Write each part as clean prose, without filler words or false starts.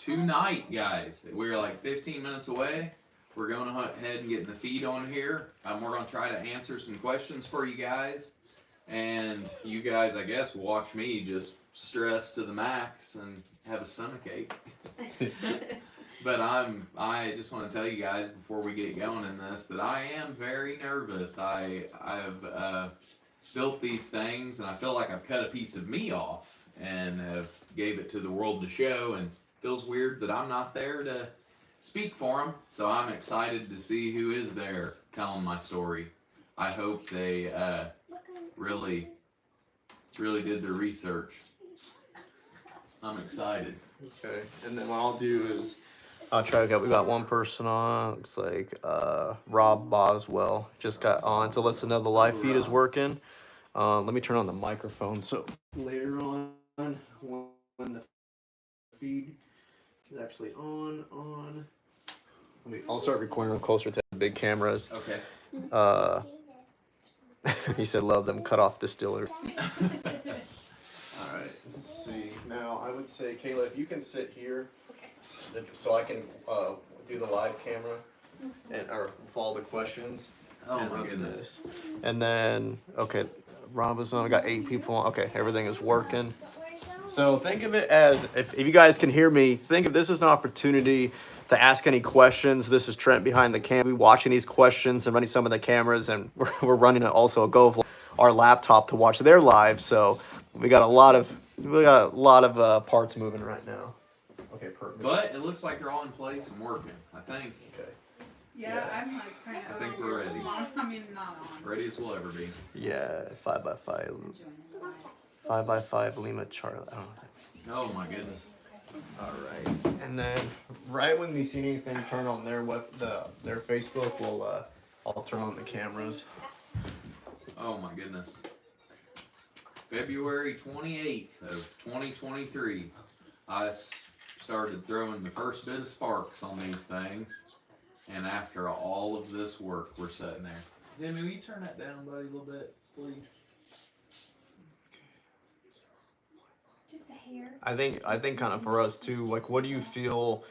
tonight, guys. We're like 15 minutes away. We're going ahead and getting the feed on here. We're going to try to answer some questions for you guys. And you guys, I guess, watch me just stress to the max and have a stomachache. But I just want to tell you guys before we get going in this that I am very nervous. I've built these things and I feel like I've cut a piece of me off and have gave it to the world to show, and feels weird that I'm not there to speak for them. So I'm excited to see who is there telling my story. I hope they really did their research. I'm excited. Okay, and then what I'll do is I'll try to get. We got one person on. Looks like Rob Boswell just got on. So let's know the live feed is working. Let me turn on the microphone so later on when the feed is actually on. I'll start recording closer to the big cameras. Okay. He said, "Love them cut off distiller." All right. Let's see. Now I would say, Kayla, if you can sit here, so I can do the live camera and or follow the questions. Oh my goodness. And then okay, Rob is on. I got 8 people on. Okay, everything is working. So think of it as if you guys can hear me, think of this as an opportunity to ask any questions. This is Trent behind the camera. We're watching these questions and running some of the cameras, and we're running also a Go our laptop to watch their live. So we got a lot of parts moving right now. Okay, perfect. But it looks like they're all in place and working, I think. Okay. Yeah, I'm like kind of. I think we're ready. I mean, not on. Ready as we'll ever be. Yeah, 5x5. 5x5 Lima Charlie. I don't know what that means. Oh my goodness. All right, and then right when we see anything turn on their their Facebook, I'll turn on the cameras. Oh my goodness. February 28th of 2023, I started throwing the first bit of sparks on these things, and after all of this work, we're sitting there. Jimmy, will you turn that down, buddy, a little bit, please? I think kind of for us too, like what do you feel,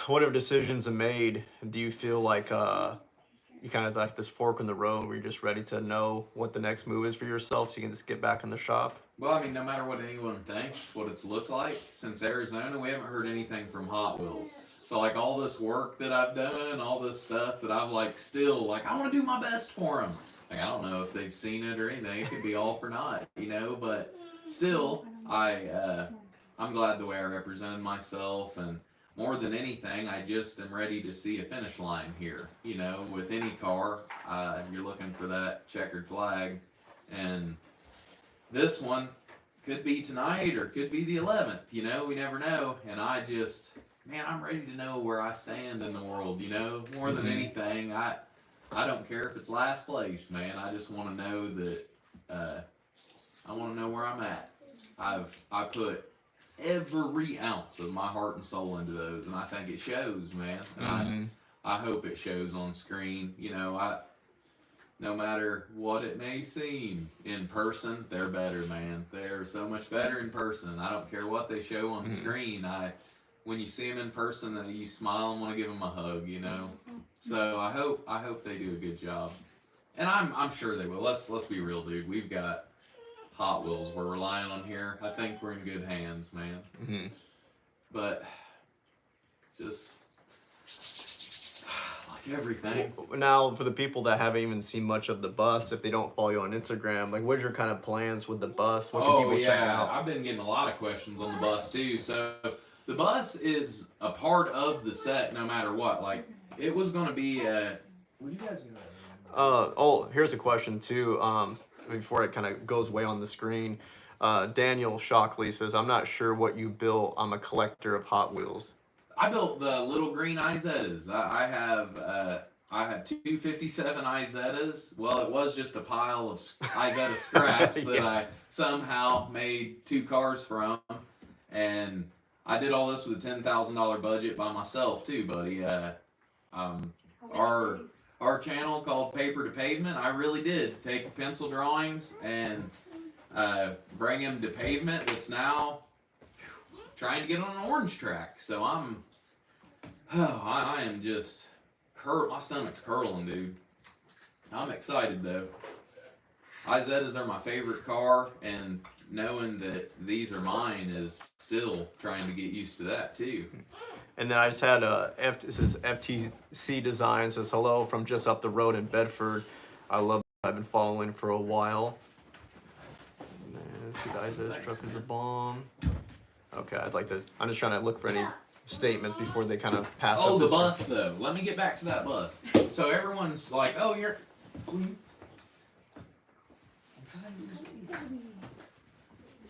whatever decisions are made, do you feel like you kind of like this fork in the road where you're just ready to know what the next move is for yourself so you can just get back in the shop? Well, I mean, no matter what anyone thinks, what it's looked like, since Arizona, we haven't heard anything from Hot Wheels. So like all this work that I've done, all this stuff that I'm like still like, I want to do my best for them. Like, I don't know if they've seen it or anything. It could be all for naught, but still, I'm glad the way I represented myself, and more than anything, I just am ready to see a finish line here. With any car, you're looking for that checkered flag, and this one could be tonight or could be the 11th. We never know, and I'm ready to know where I stand in the world. More than anything, I don't care if it's last place, man. I just want to know that I want to know where I'm at. I put every ounce of my heart and soul into those, and I think it shows, man. And I hope it shows on screen. No matter what it may seem in person, they're better, man. They're so much better in person. I don't care what they show on screen. When you see them in person, you smile and want to give them a hug. So I hope they do a good job, and I'm sure they will. Let's be real, dude. We've got Hot Wheels we're relying on here. I think we're in good hands, man. But just like everything. Now, for the people that haven't even seen much of the bus, if they don't follow you on Instagram, like what's your kind of plans with the bus? What can people check out? I've been getting a lot of questions on the bus too. So the bus is a part of the set no matter what. Like it was going to be would you guys do that? Here's a question too. Before it kind of goes way on the screen, Daniel Shockley says, "I'm not sure what you built. I'm a collector of Hot Wheels." I built the little green Izettas. I have 257 Izettas. Well, it was just a pile of Izetta scraps that I somehow made 2 cars from, and I did all this with a $10,000 budget by myself too, buddy. Our channel called Paper to Pavement, I really did take pencil drawings and bring them to pavement. It's now trying to get on an orange track. So I am just, my stomach's curling, dude. I'm excited though. Izettas are my favorite car, and knowing that these are mine is still trying to get used to that too. And then I just had it says FTC Design, says hello from just up the road in Bedford. I love it. I've been following for a while. See, the Izettas truck is the bomb. Okay, I'm just trying to look for any statements before they kind of pass up the this bus though. Let me get back to that bus. So everyone's like, oh, you're...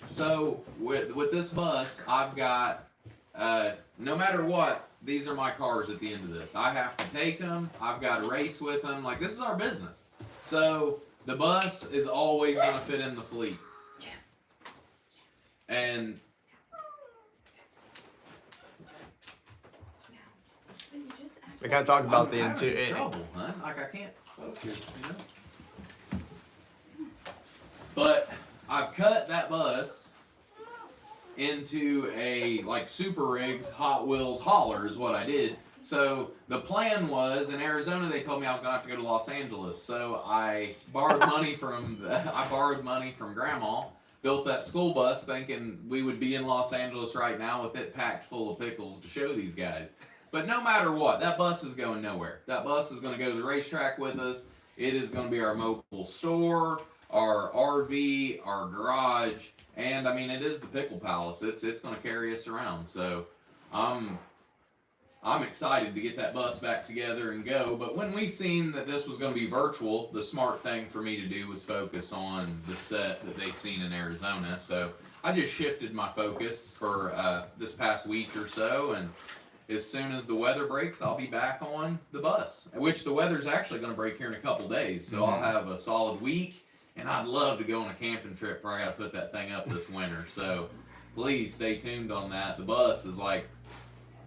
So with this bus, I've got, no matter what, these are my cars at the end of this. I have to take them. I've got to race with them. Like, this is our business. So the bus is always going to fit in the fleet. And we kind of talked about the interior. Trouble, huh? Like, I can't focus, you know. But I've cut that bus into a Super Rigs Hot Wheels hauler is what I did. So the plan was, in Arizona they told me I was gonna have to go to Los Angeles. So I borrowed money from Grandma, built that school bus thinking we would be in Los Angeles right now with it packed full of pickles to show these guys. But no matter what, that bus is going nowhere. That bus is gonna go to the racetrack with us. It is gonna be our mobile store, our RV, our garage, and I mean it is the Pickle Palace. It's going to carry us around. So I'm excited to get that bus back together and go. But when we seen that this was going to be virtual, the smart thing for me to do was focus on the set that they seen in Arizona. So I just shifted my focus for this past week or so, and as soon as the weather breaks, I'll be back on the bus, which the weather's actually going to break here in a couple days. So I'll have a solid week. And I'd love to go on a camping trip where I got to put that thing up this winter. So please stay tuned on that. The bus is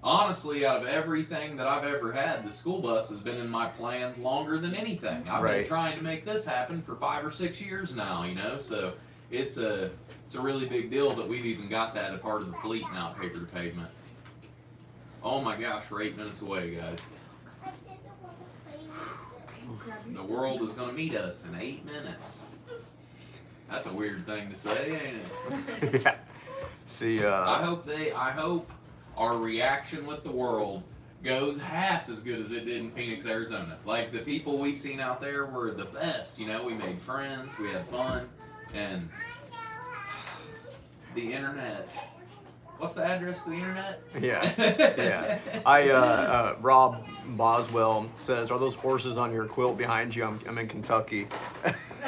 honestly, out of everything that I've ever had, the school bus has been in my plans longer than anything. I've been trying to make this happen for 5 or 6 years now, you know. So it's a really big deal that we've even got that a part of the fleet now at Paper to Pavement. Oh my gosh, we're 8 minutes away, guys. The world is going to meet us in 8 minutes. That's a weird thing to say, ain't it? Yeah. See, I hope our reaction with the world goes half as good as it did in Phoenix, Arizona. Like, the people we seen out there were the best, you know. We made friends, we had fun, and the internet. What's the address to the internet? Yeah, yeah. Rob Boswell says, "Are those horses on your quilt behind you?" I'm in Kentucky.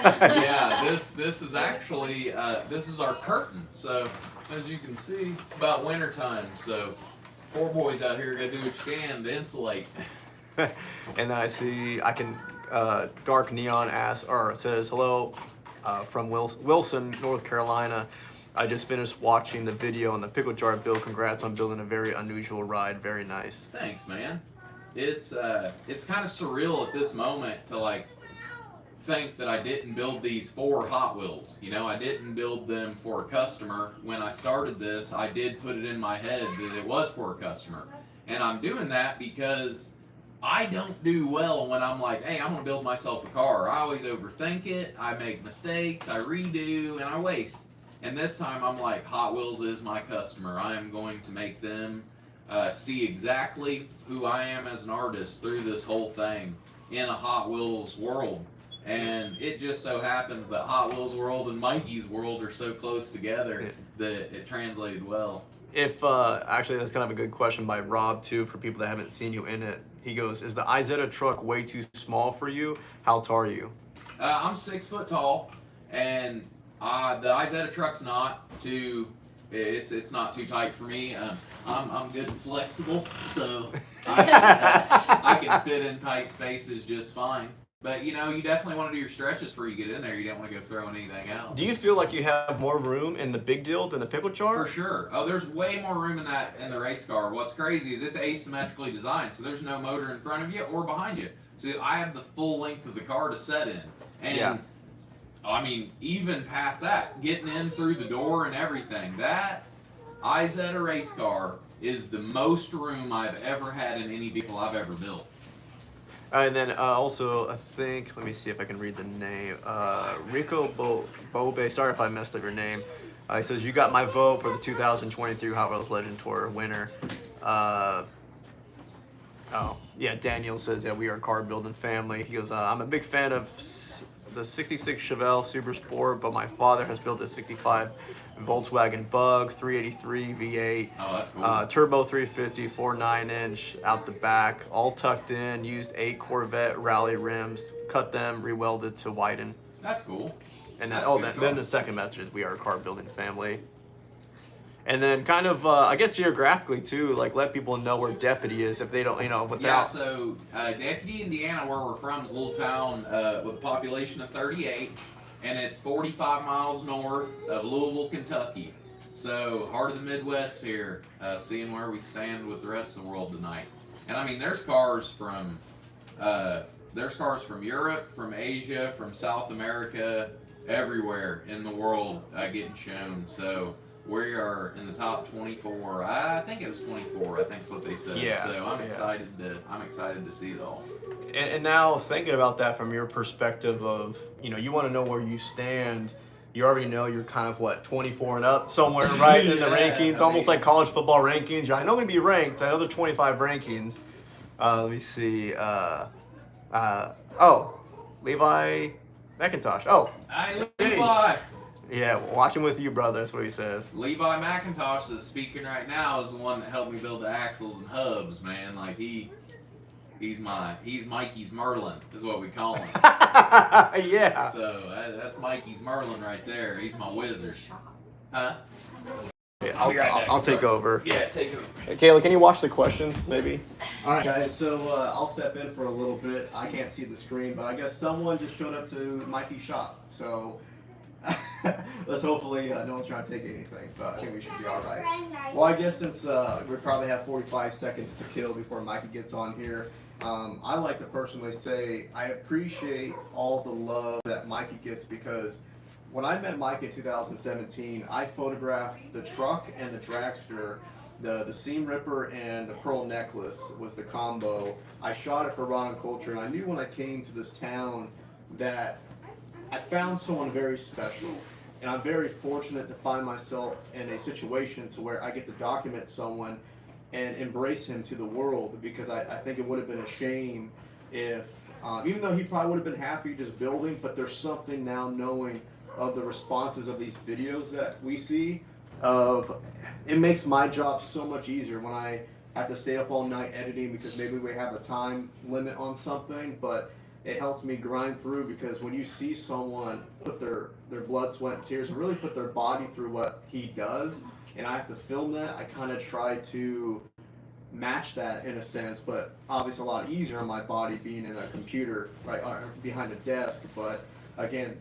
Yeah, this is actually this is our curtain. So as you can see, it's about winter time. So poor boys out here gotta do what you can to insulate. And then I can Dark Neon says hello from Wilson, North Carolina. I just finished watching the video on the pickle jar build. Congrats on building a very unusual ride. Very nice. Thanks, man. It's kind of surreal at this moment to think that I didn't build these for Hot Wheels. You know, I didn't build them for a customer. When I started this, I did put it in my head that it was for a customer. And I'm doing that because I don't do well when I'm like, hey, I'm going to build myself a car. I always overthink it. I make mistakes. I redo, and I waste. And this time I'm like, Hot Wheels is my customer. I am going to make them see exactly who I am as an artist through this whole thing in a Hot Wheels world. And it just so happens that Hot Wheels world and Mikey's world are so close together that it translated well. If actually, that's kind of a good question by Rob too, for people that haven't seen you in it. He goes, "Is the Izetta truck way too small for you? How tall are you?" I'm 6 foot tall, and the Izetta truck's not too. It's not too tight for me. I'm good and flexible, so I can fit in tight spaces just fine. But you know, you definitely want to do your stretches before you get in there. You don't want to go throwing anything out. Do you feel like you have more room in the big deal than the pickle jar? For sure. Oh, there's way more room in the race car. What's crazy is it's asymmetrically designed, so there's no motor in front of you or behind you. So I have the full length of the car to set in. And I mean, even past that, getting in through the door and everything, that Izetta race car is the most room I've ever had in any vehicle I've ever built. All right, and then also, I think, let me see if I can read the name. Rico Bobe, sorry if I messed up your name. He says, you got my vote for the 2023 Hot Wheels Legend Tour winner. Oh, yeah, Daniel says, yeah, we are a car building family. He goes, I'm a big fan of the 66 Chevelle Super Sport, but my father has built a 65 Volkswagen Bug, 383 V8, Oh, that's cool. turbo 350, 9-inch out the back, all tucked in, used 8 Corvette rally rims, cut them, rewelded to widen. That's cool. And then, That's then the second message is we are a car building family. And then kind of, I guess geographically too, like let people know where Deputy is if they don't, without. Yeah, so Deputy, Indiana, where we're from, is a little town with a population of 38, and it's 45 miles north of Louisville, Kentucky. So heart of the Midwest here, seeing where we stand with the rest of the world tonight. And I mean, there's cars from Europe, from Asia, from South America, everywhere in the world getting shown. So we are in the top 24. I think it was 24. I think is what they said. Yeah. So I'm excited to see it all. And now thinking about that from your perspective of, you want to know where you stand. You already know you're kind of 24 and up somewhere, right, in the rankings, almost like college football rankings. I know going to be ranked. I know there's 25 rankings. Let me see. Levi McIntosh. Oh, Hey, hey. Levi. Yeah, watching with you, brother. That's what he says. Levi McIntosh that's speaking right now is the one that helped me build the axles and hubs, man. Like he's Mikey's Merlin is what we call him. Yeah. So that's Mikey's Merlin right there. He's my wizard. Huh? Yeah, I'll take over. Yeah, take it. Hey, Kayla, can you watch the questions, maybe? All right, guys. So I'll step in for a little bit. I can't see the screen, but I guess someone just showed up to Mikey's shop. So let's hopefully no one's trying to take anything, but I think we should be all right. Well, I guess since we probably have 45 seconds to kill before Mikey gets on here, I like to personally say I appreciate all the love that Mikey gets because when I met Mike in 2017, I photographed the truck and the dragster. The seam ripper and the pearl necklace was the combo. I shot it for Ron and Culture, and I knew when I came to this town that I found someone very special. And I'm very fortunate to find myself in a situation to where I get to document someone and embrace him to the world, because I think it would have been a shame if, even though he probably would have been happy just building, but there's something now knowing of the responses of these videos that we see of, it makes my job so much easier when I have to stay up all night editing because maybe we have a time limit on something, but it helps me grind through because when you see someone put their blood, sweat, and tears and really put their body through what he does, and I have to film that, I kind of try to match that in a sense, but obviously a lot easier on my body being in a computer, right, behind a desk, but again,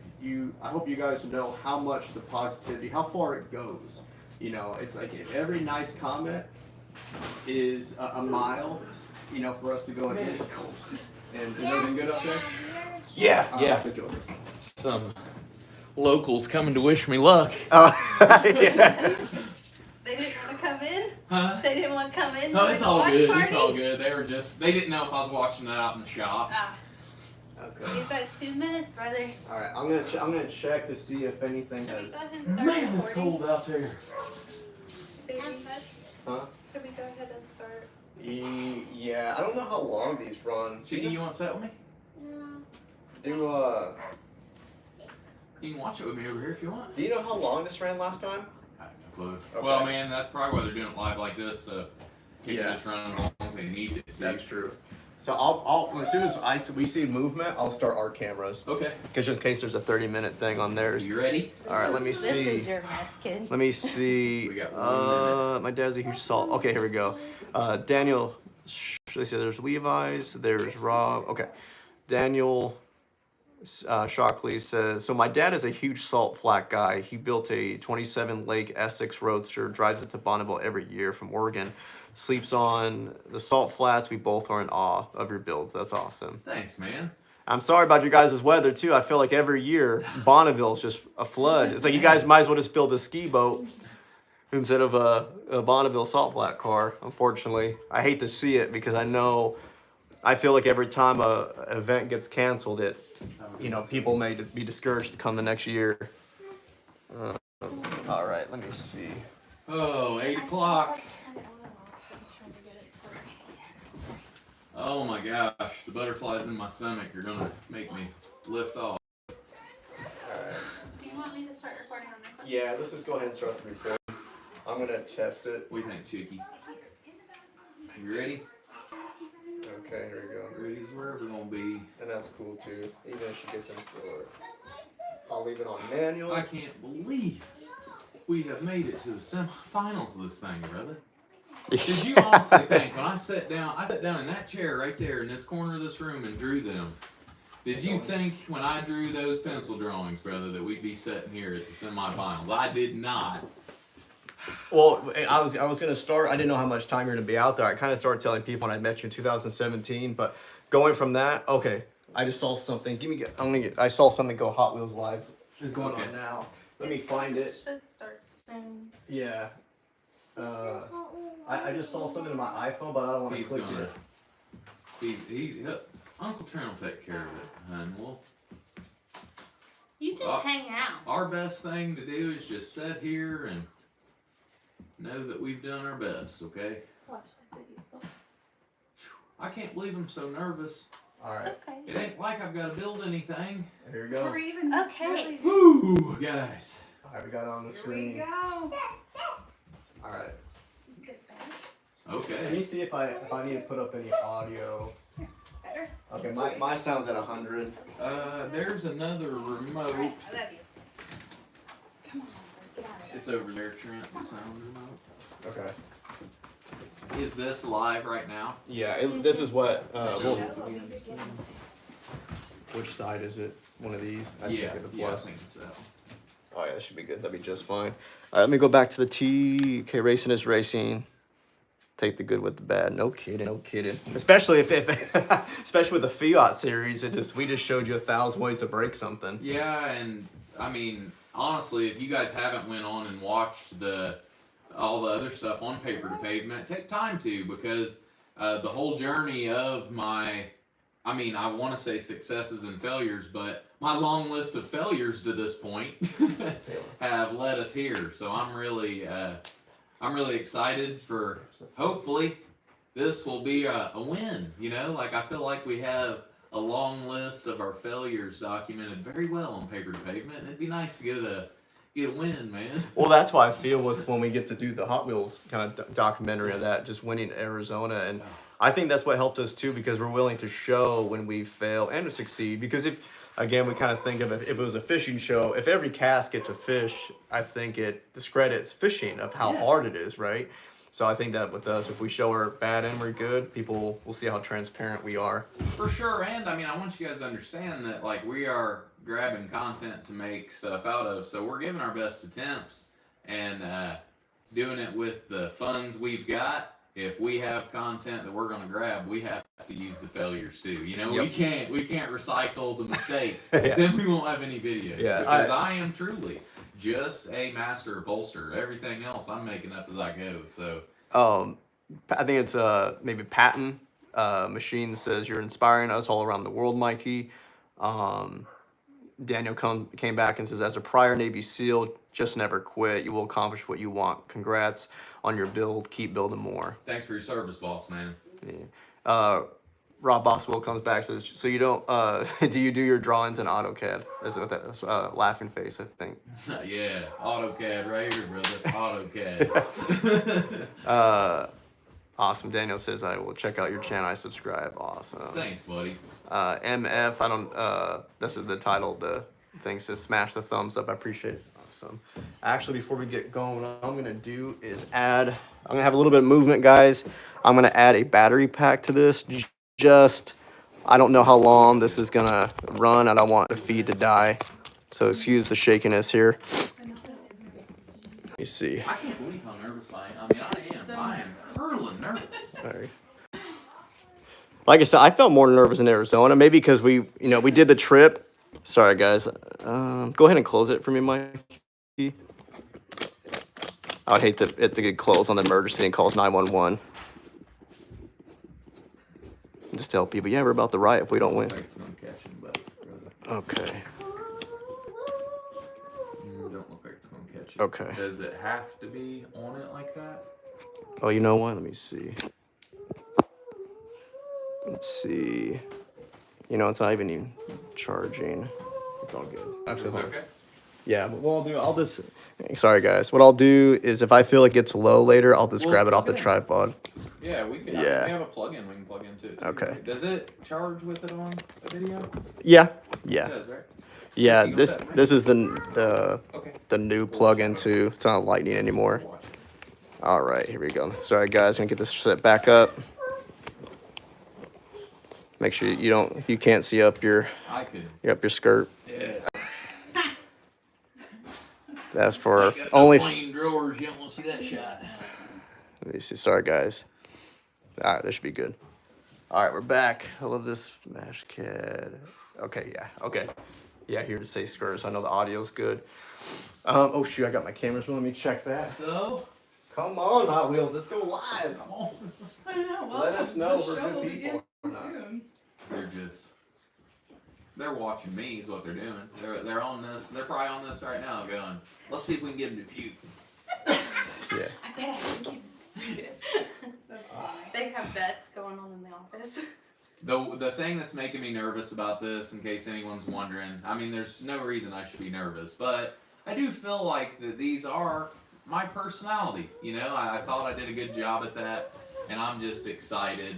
I hope you guys know how much the positivity, how far it goes. It's like if every nice comment is a mile, for us to go and hit. And is everything good up there? Yeah. Some locals coming to wish me luck. Yeah. They didn't want to come in? Huh? They didn't want to come in? No, to it's the all watch good. party? It's all good. They didn't know if I was watching it out in the shop. Okay. You've got 2 minutes, brother. All right, I'm gonna check to see if anything Should we has. go ahead and start Man, it's recording? cold out there. Baby, Huh? should we go ahead and start? Yeah, I don't know how long these run. Chiggy, you want to sit with me? Do You can watch it with me over here if you want. Do you know how long this ran last time? I have no clue. Okay. Well, man, that's probably why they're doing it live like this. So they can Yeah. just run as long as they need it to. That's true. So I'll as soon as we see movement, I'll start our cameras. Okay. Because just in case there's a 30-minute thing on theirs. You ready? All right, let me This is see. your mess, kid. Let me see. We got 1 minute. My dad's a huge salt. Okay, here we go. Daniel, they say there's Levi's, there's Rob. Okay, Daniel Shockley says, so my dad is a huge salt flat guy. He built a 27 Lake Essex Roadster, drives it to Bonneville every year from Oregon, sleeps on the salt flats. We both are in awe of your builds. That's awesome. Thanks, man. I'm sorry about your guys' weather too. I feel like every year Bonneville's just a flood. It's like you guys might as well just build a ski boat. instead of a Bonneville salt flat car. Unfortunately, I hate to see it because I feel like every time a event gets canceled, people may be discouraged to come the next year. All right, let me see. Oh, 8 o'clock. Oh my gosh, the butterflies in my stomach are gonna make me lift off. All right. Do you want me to start recording on this one? Yeah, let's just go ahead and start the recording. I'm gonna test it. What do you think, Chicky? You ready? Okay, here we go. Ready as we're ever gonna be. And that's cool too, even if she gets in for it. I'll leave it on manual. I can't believe we have made it to the semifinals of this thing, brother. Did you honestly think when I sat down in that chair right there in this corner of this room and drew them? Did you think when I drew those pencil drawings, brother, that we'd be sitting here at the semifinals? I did not. Well, I was gonna start. I didn't know how much time you're gonna be out there. I kind of started telling people when I met you in 2017, but going from that, okay, I just saw something. I saw something go Hot Wheels Live. It's going on now. Let me find it. Should start soon. Yeah. I just saw something in my iPhone, but I don't want to click it. Uncle Trent will take care of it, hun. You just hang out. Our best thing to do is just sit here and know that we've done our best, okay? Watch my video. I can't believe I'm so nervous. All It's right. okay. It ain't like I've got to build anything. Here we go. Or even Okay. Woo, guys. All right, we got it on the Here we screen. go. All right. This better? Let Okay. me see if I need to put up any audio. Better? Okay, my sound's at 100. There's another remote. Alright, I love you. Come on, get out of there. It's over there, Trent, the sound remote. Okay. Is this live right now? Yeah, this is what. Which side is it? One of these? I Yeah, think the yeah, I plus. think it's that. Oh yeah, that should be good. That'd be just fine. All right, let me go back to the T. Okay, racing is racing. Take the good with the bad. No kidding. No kidding. Especially if especially with the Fiat series, we just showed you 1,000 ways to break something. Yeah, and I mean, honestly, if you guys haven't went on and watched all the other stuff on Paper to Pavement, take time to, because the whole journey of I want to say successes and failures, but my long list of failures to this point have led us here. So I'm really excited for, hopefully this will be a win. I feel like we have a long list of our failures documented very well on Paper to Pavement, and it'd be nice to get a win, man. Well, that's why I feel when we get to do the Hot Wheels kind of documentary of that, just winning Arizona. And I think that's what helped us too, because we're willing to show when we fail and succeed. Because we kind of think of if it was a fishing show, if every cast gets a fish, I think it discredits fishing of how hard it is, right? So I think that with us, if we show we're bad and we're good, people will see how transparent we are. For sure, and I want you guys to understand that we are grabbing content to make stuff out of, so we're giving our best attempts and doing it with the funds we've got. If we have content that we're gonna grab, we have to use the failures too. Yep. we can't recycle the mistakes. Yeah. Then we won't have any videos. Yeah, because I am truly just a master bolster. Everything else I'm making up as I go. So I think it's maybe Patton Machine says you're inspiring us all around the world, Mikey. Daniel came back and says, as a prior Navy SEAL, just never quit. You will accomplish what you want. Congrats on your build. Keep building more. thanks for your service, boss man. Yeah. Rob Boswell comes back and says, so you don't, do you do your drawings in AutoCAD? That's what that's laughing face, I think. Yeah, AutoCAD right here, brother. AutoCAD. Awesome. Daniel says, I will check out your channel. I subscribe. Awesome. Thanks, buddy. MF, this is the title of the thing, says smash the thumbs up. I appreciate it. Awesome. Actually, before we get going, what I'm going to do is I'm going to have a little bit of movement, guys. I'm going to add a battery pack to this. I don't know how long this is going to run. I don't want the feed to die. So excuse the shakiness here. Let me see. I can't believe how nervous I am. I am hurling nervous. Sorry. Like I said, I felt more nervous in Arizona, maybe because we did the trip. Sorry, guys. Go ahead and close it for me, Mikey. I would hate it to get closed on the emergency and calls 911. Just tell people, yeah, we're about to riot if we don't win. It's gonna catch him, but Okay. don't look like it's gonna catch you. Okay. Does it have to be on it like that? Oh, you know what? Let me see. Let's see. You know, it's not even charging. It's all good. Actually, hold on. Okay. Yeah, but what I'll just. Sorry, guys. What I'll do is if I feel it gets low later, I'll just Well, grab it off the plug it in. tripod. Yeah, we can. Yeah. We have a plug-in we can plug into it too. Okay. Does it charge with it on a video? Yeah. It Yeah. does, right? Yeah. Just This use that this is the Okay. the new plug-in too. It's not lightning anymore. All right, here we go. Sorry, guys. Gonna get this set back up. Make sure you can't see up your skirt. Yes. That's for only. Plain drawers. You don't want to see that shot. Let me see. Sorry, guys. All right, this should be good. All right, we're back. I love this smash kid. Okay, yeah. Okay. Yeah, here to say skirts. I know the audio's good. Oh, shoot, I got my cameras. Let me check that. So, Come on, Hot Wheels. Let's go live. come on. I know. Well, Let us know the we're show good will people begin or not. soon. They're watching me is what they're doing. They're on this. They're probably on this right now going, let's see if we can get them to puke. Yeah. I bet I can. That's funny. They have bets going on in the office. The thing that's making me nervous about this, in case anyone's wondering, I mean, there's no reason I should be nervous, but I do feel like that these are my personality. You know, I thought I did a good job at that, and I'm just excited.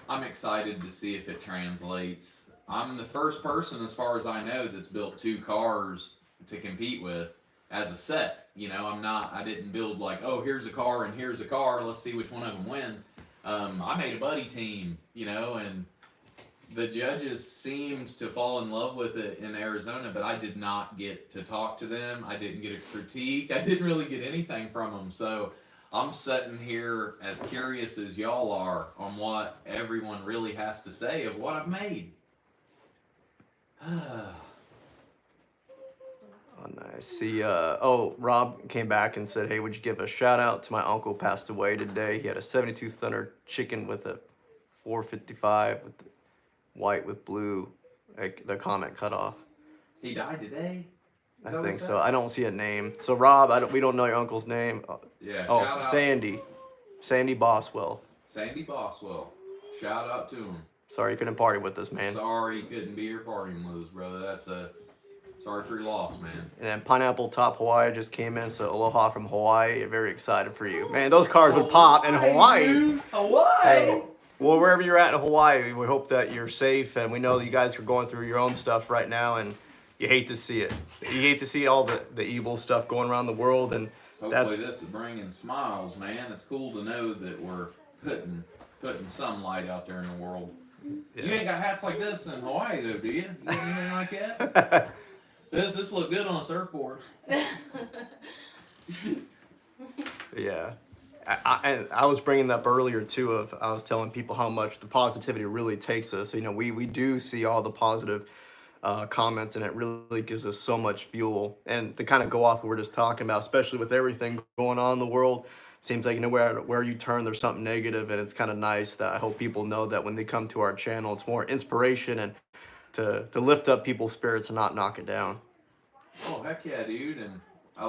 I'm excited to see if it translates. I'm the first person, as far as I know, that's built 2 cars to compete with as a set. You know, I didn't build like, oh, here's a car and here's a car. Let's see which one of them win. I made a buddy team, you know, and the judges seemed to fall in love with it in Arizona, but I did not get to talk to them. I didn't get a critique. I didn't really get anything from them. So I'm sitting here as curious as y'all are on what everyone really has to say of what I've made. Oh, nice. See, Rob came back and said, hey, would you give a shout out to my uncle passed away today? He had a 72 Thunder chicken with a 455 with white with blue, like the comment cut off. He died today? I think so. I don't see a name. So Rob, we don't know your uncle's name. Yeah, Oh, shout out. Sandy Boswell. Sandy Boswell. Shout out to him. Sorry you couldn't party with us, man. Sorry you couldn't be here partying with us, brother. Sorry for your loss, man. And then Pineapple Top Hawaii just came in, so aloha from Hawaii. Very excited for you. Man, those cars would pop in Hawaii. Dude. Hawaii! Hey, well, wherever you're at in Hawaii, we hope that you're safe, and we know that you guys are going through your own stuff right now, and you hate to see it. You hate to see all the evil stuff going around the world, and Hopefully this is bringing smiles, man. It's cool to know that we're putting some light out there in the world. Yeah. You ain't got hats like this in Hawaii, though, do you? You got anything like that? This look good on a surfboard. Yeah. I was bringing up earlier too I was telling people how much the positivity really takes us. You know, we do see all the positive comments, and it really gives us so much fuel. And to kind of go off what we're just talking about, especially with everything going on in the world, seems like, you know, where you turn, there's something negative, and it's kind of nice that I hope people know that when they come to our channel, it's more inspiration and to lift up people's spirits and not knock it down. Oh, heck yeah, dude. And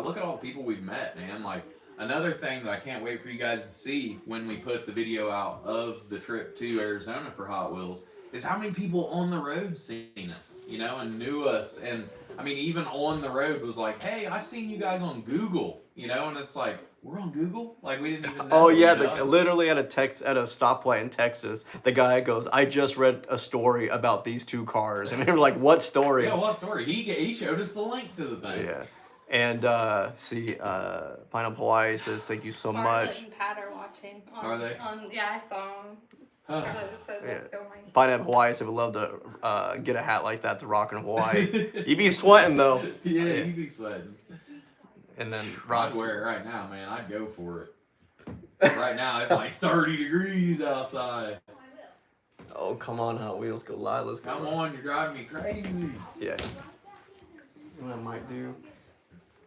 look at all the people we've met, man. Like, another thing that I can't wait for you guys to see when we put the video out of the trip to Arizona for Hot Wheels is how many people on the road seen us, you know, and knew us. And, I mean, even on the road was like, hey, I seen you guys on Google, you know, and it's like, we're on Google? Like, we didn't even know. Oh yeah, you know? literally at a stoplight in Texas, the guy goes, "I just read a story about these 2 cars," and we were like, "What story?" Yeah, what story? He showed us the link to the thing. Yeah, and Pineapple Hawaii says, "Thank you so Scarlett much." and Pat are watching. Are they? Yeah, I saw them. Scarlett said, let's go, Mike. Pineapple Hawaii said, "Would love to get a hat like that to rock in Hawaii." You'd be sweating though. Yeah, you'd be sweating. And then I'd Rob's. wear it right now, man. I'd go for it. Right now, it's like 30 degrees outside. Oh come on, Hot Wheels, go live. Let's go. Come on, you're driving me crazy. Yeah. What I might do.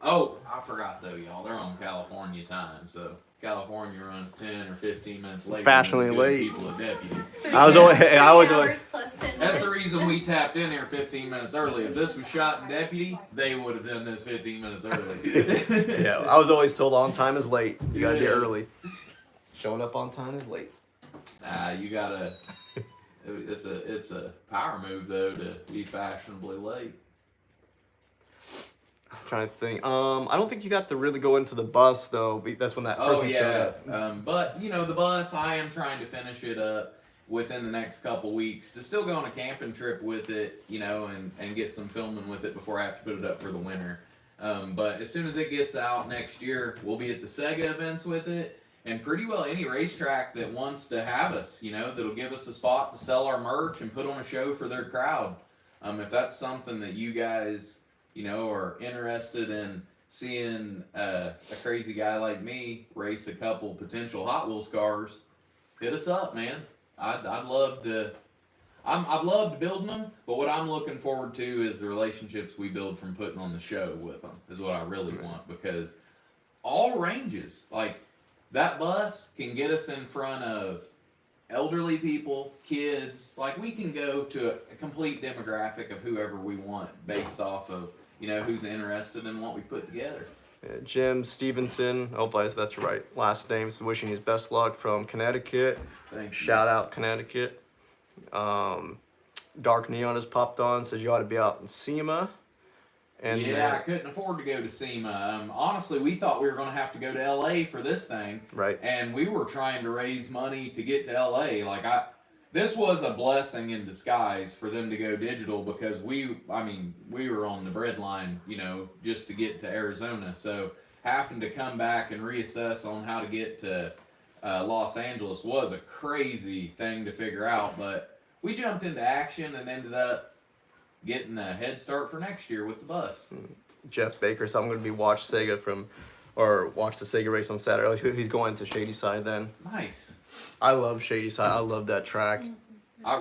Oh, I forgot though, y'all. They're on California time, so California runs 10 or 15 minutes late. Fashionably late. People at Deputy. I was always, That's the reason we tapped in here 15 minutes early. If this was shot in Deputy, they would have done this 15 minutes early. Yeah, I was always told on time is late. You gotta be early. Showing up on time is late. You gotta. It's a power move though to be fashionably late. I'm trying to think. I don't think you got to really go into the bus though. That's when that person showed up. But you know the bus. I am trying to finish it up within the next couple weeks to still go on a camping trip with it, you know, and get some filming with it before I have to put it up for the winter. But as soon as it gets out next year, we'll be at the Sega events with it. And pretty well any racetrack that wants to have us, you know, that'll give us a spot to sell our merch and put on a show for their crowd. If that's something that you guys, you know, are interested in seeing a crazy guy like me race a couple potential Hot Wheels cars, hit us up, man. I'd love to. I've loved building them, but what I'm looking forward to is the relationships we build from putting on the show with them. Is what I really want, because all ranges, like. That bus can get us in front of elderly people, kids. Like, we can go to a complete demographic of whoever we want based off of, you know, who's interested in what we put together. Jim Stevenson, hopefully that's your right last name, so wishing you best luck from Connecticut. Thank you. Shout out Connecticut. Dark Neon has popped on, says you ought to be out in SEMA. And I couldn't afford to go to SEMA. Honestly, we thought we were going to have to go to LA for this thing. Right. And we were trying to raise money to get to LA. This was a blessing in disguise for them to go digital, because we were on the breadline, you know, just to get to Arizona. So having to come back and reassess on how to get to Los Angeles was a crazy thing to figure out. But we jumped into action and ended up getting a head start for next year with the bus. Jeff Baker, so I'm going to be watch the Sega race on Saturday. He's going to Shady Side then. Nice. I love Shady Side. I love that track.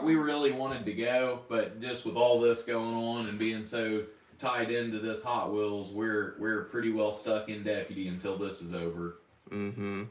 We really wanted to go, but just with all this going on and being so tied into this Hot Wheels, we're pretty well stuck in Deputy until this is over. Mm-hmm.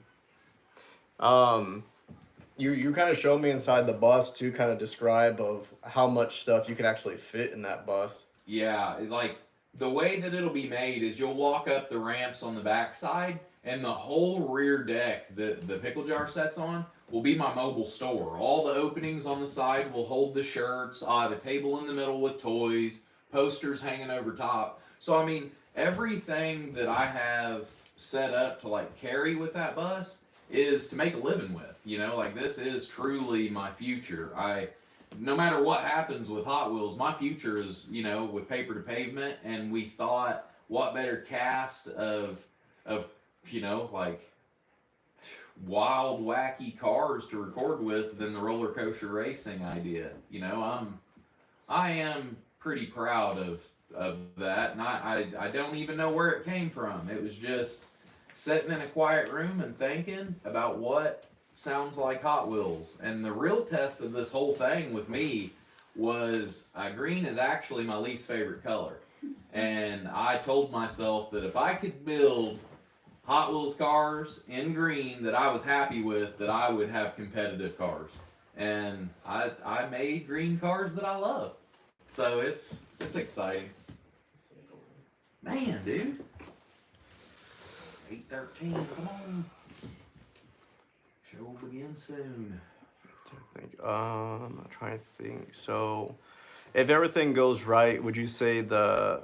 You kind of showed me inside the bus to kind of describe of how much stuff you can actually fit in that bus. Yeah, like the way that it'll be made is you'll walk up the ramps on the backside, and the whole rear deck that the pickle jar sets on will be my mobile store. All the openings on the side will hold the shirts. I'll have a table in the middle with toys, posters hanging over top. So I mean, everything that I have set up to like carry with that bus is to make a living with, you know, like this is truly my future. No matter what happens with Hot Wheels, my future is, you know, with Paper to Pavement, and we thought what better cast of, you know, like wild, wacky cars to record with than the roller coaster racing idea. You know, I am pretty proud of that, and I don't even know where it came from. It was just sitting in a quiet room and thinking about what sounds like Hot Wheels. And the real test of this whole thing with me was green is actually my least favorite color. And I told myself that if I could build Hot Wheels cars in green that I was happy with, that I would have competitive cars. And I made green cars that I love. So it's exciting. Man, dude. 8:13, come on. Show will begin soon. I'm trying to think. So, if everything goes right, would you say the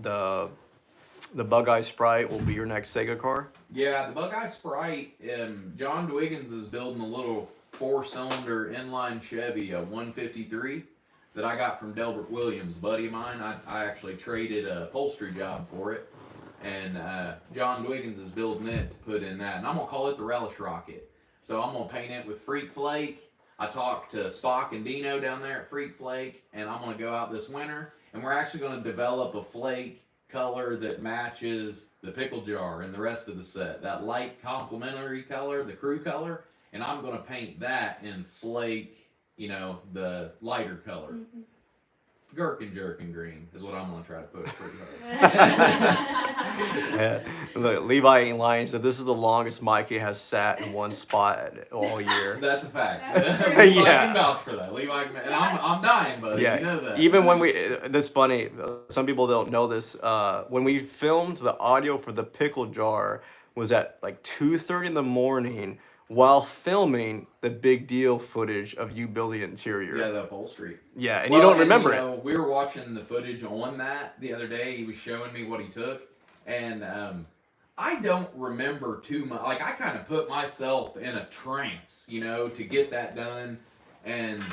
Bug-Eye Sprite will be your next Sega car? Yeah, the Bug-Eye Sprite, John Dwiggins is building a little 4-cylinder inline Chevy, a 153, that I got from Delbert Williams, a buddy of mine. I actually traded a upholstery job for it. And John Dwiggins is building it to put in that. And I'm going to call it the Relish Rocket. So I'm going to paint it with Freak Flake. I talked to Spock and Dino down there at Freak Flake. And I'm going to go out this winter. And we're actually going to develop a flake color that matches the pickle jar and the rest of the set. That light complementary color, the crew color. And I'm going to paint that in flake, you know, the lighter color. Gherkin jerkin green is what I'm gonna try to push pretty hard. Yeah. Look, Levi ain't lying. So this is the longest Mikey has sat in one spot all year. That's a fact. That's true. Levi Yeah. can vouch for that. Levi can, and I'm dying, buddy. Yeah, You know that. even when we, this funny, some people don't know this. When we filmed the audio for the pickle jar was at like 2:30 in the morning while filming the big deal footage of you building the interior. Yeah, the upholstery. Yeah, and Well, you don't remember you it. know, we were watching the footage on that the other day. He was showing me what he took, and I don't remember too much. Like, I kind of put myself in a trance, you know, to get that done, and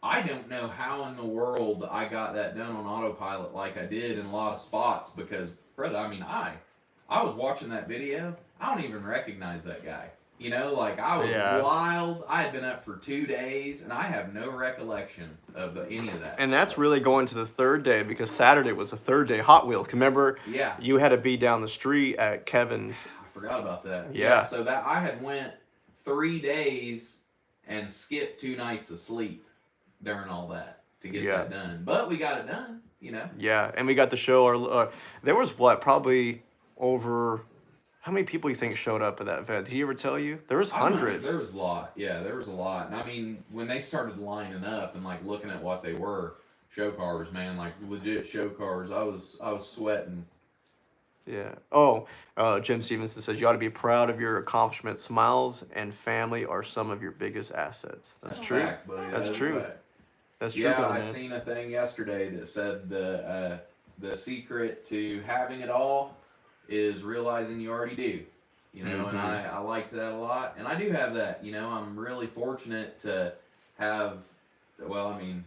I don't know how in the world I got that done on autopilot like I did in a lot of spots because, brother, I mean, I was watching that video. I don't even recognize that guy. You know, like, I was wild. I had been up for 2 days, and I have no recollection of any of that. And that's really going to the third day because Saturday was the third day Hot Wheels. Remember, Yeah. you had to be down the street at Kevin's. I forgot about that. Yeah. So that I had went 3 days and skipped 2 nights of sleep during all that to get that done. But we got it done, you know. Yeah, and we got to show our. There was probably over. How many people you think showed up at that event? Did he ever tell you? There was hundreds. There was a lot. Yeah, there was a lot. And I mean, when they started lining up and like looking at what they were, show cars, man, like legit show cars, I was sweating. Yeah. Oh, Jim Stevenson says you ought to be proud of your accomplishments. Smiles and family are some of your biggest assets. That's true. Fact, buddy. That's That is true. fact. That's true. Yeah, brother, I man. seen a thing yesterday that said the secret to having it all is realizing you already do. You know, and I liked that a lot, and I do have that. You know, I'm really fortunate to have. Well, I mean,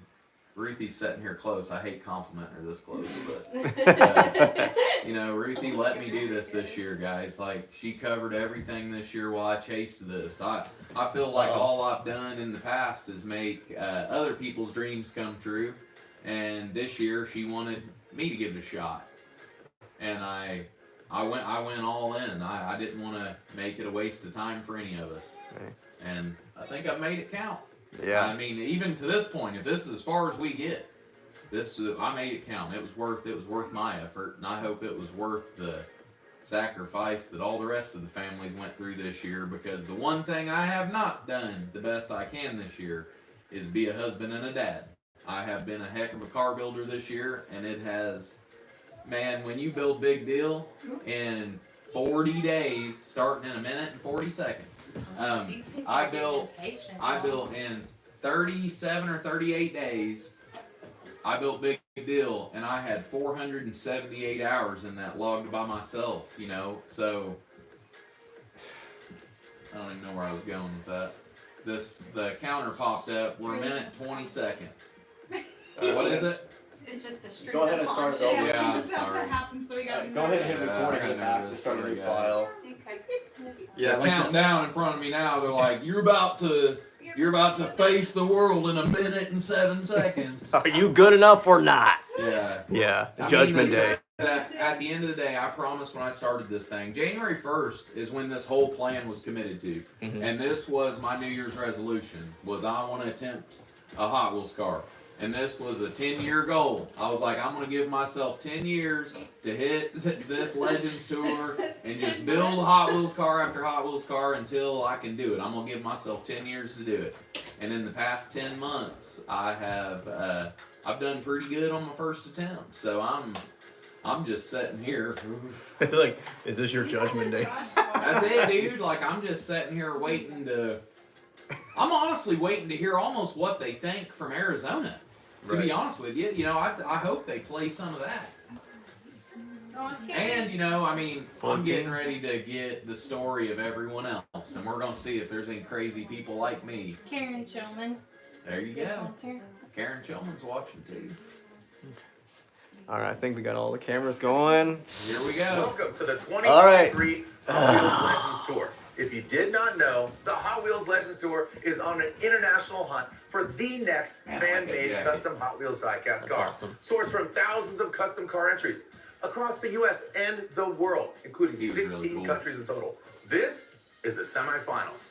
Ruthie's sitting here close. I hate complimenting her this close, but you know, Ruthie let me do this year, guys. Like, she covered everything this year while I chased this. I feel like all I've done in the past is make other people's dreams come true, and this year she wanted me to give it a shot, and I went all in. I didn't want to make it a waste of time for any of us, and I think I've made it count. Yeah. I mean, even to this point, if this is as far as we get, I made it count. It was worth my effort, and I hope it was worth the sacrifice that all the rest of the families went through this year. Because the one thing I have not done the best I can this year is be a husband and a dad. I have been a heck of a car builder this year, and it has. Man, when you build big deal in 40 days, starting in a minute and 40 seconds, I built in 37 or 38 days. I built big deal, and I had 478 hours in that logged by myself. You know, so I don't even know where I was going with that. The counter popped up. We're a minute and 20 seconds. What is it? It's just a street. Go ahead and start it over. Yeah, I'm That's sorry. what happens, so we got Go ahead and hit Yeah, recording I in the got back to nervous. start a new Sorry, file. Okay. Yeah, They're counting down in front of me now. They're like, you're about to face the world in a minute and 7 seconds. Are you good enough or not? Yeah. Yeah. I mean, Judgment Day. At the end of the day, I promised when I started this thing, January 1st is when this whole plan was committed to. And this was my New Year's resolution, was I want to attempt a Hot Wheels car. And this was a 10-year goal. I was like, I'm going to give myself 10 years to hit this Legends Tour and just build Hot Wheels car after Hot Wheels car until I can do it. I'm going to give myself 10 years to do it. And in the past 10 months, I've done pretty good on my first attempt. So I'm just sitting here. Like, is this your Judgment Day? That's it, dude. Like, I'm just sitting here waiting to. I'm honestly waiting to hear almost what they think from Arizona. To be honest with you, I hope they play some of that. And I mean, I'm getting ready to get the story of everyone else, and we're gonna see if there's any crazy people like me. Karen Showman. There you go. Karen Shulman's watching too. All right, I think we got all the cameras going. Here we go. Welcome to the All right. 2023 Hot Wheels Legends Tour. If you did not know, the Hot Wheels Legends Tour is on an international hunt for the next fan-made custom Hot Wheels diecast car. awesome. Sourced from thousands of custom car entries across the U.S. and the world, including He was 16 really cool. countries in total. This is the semifinals.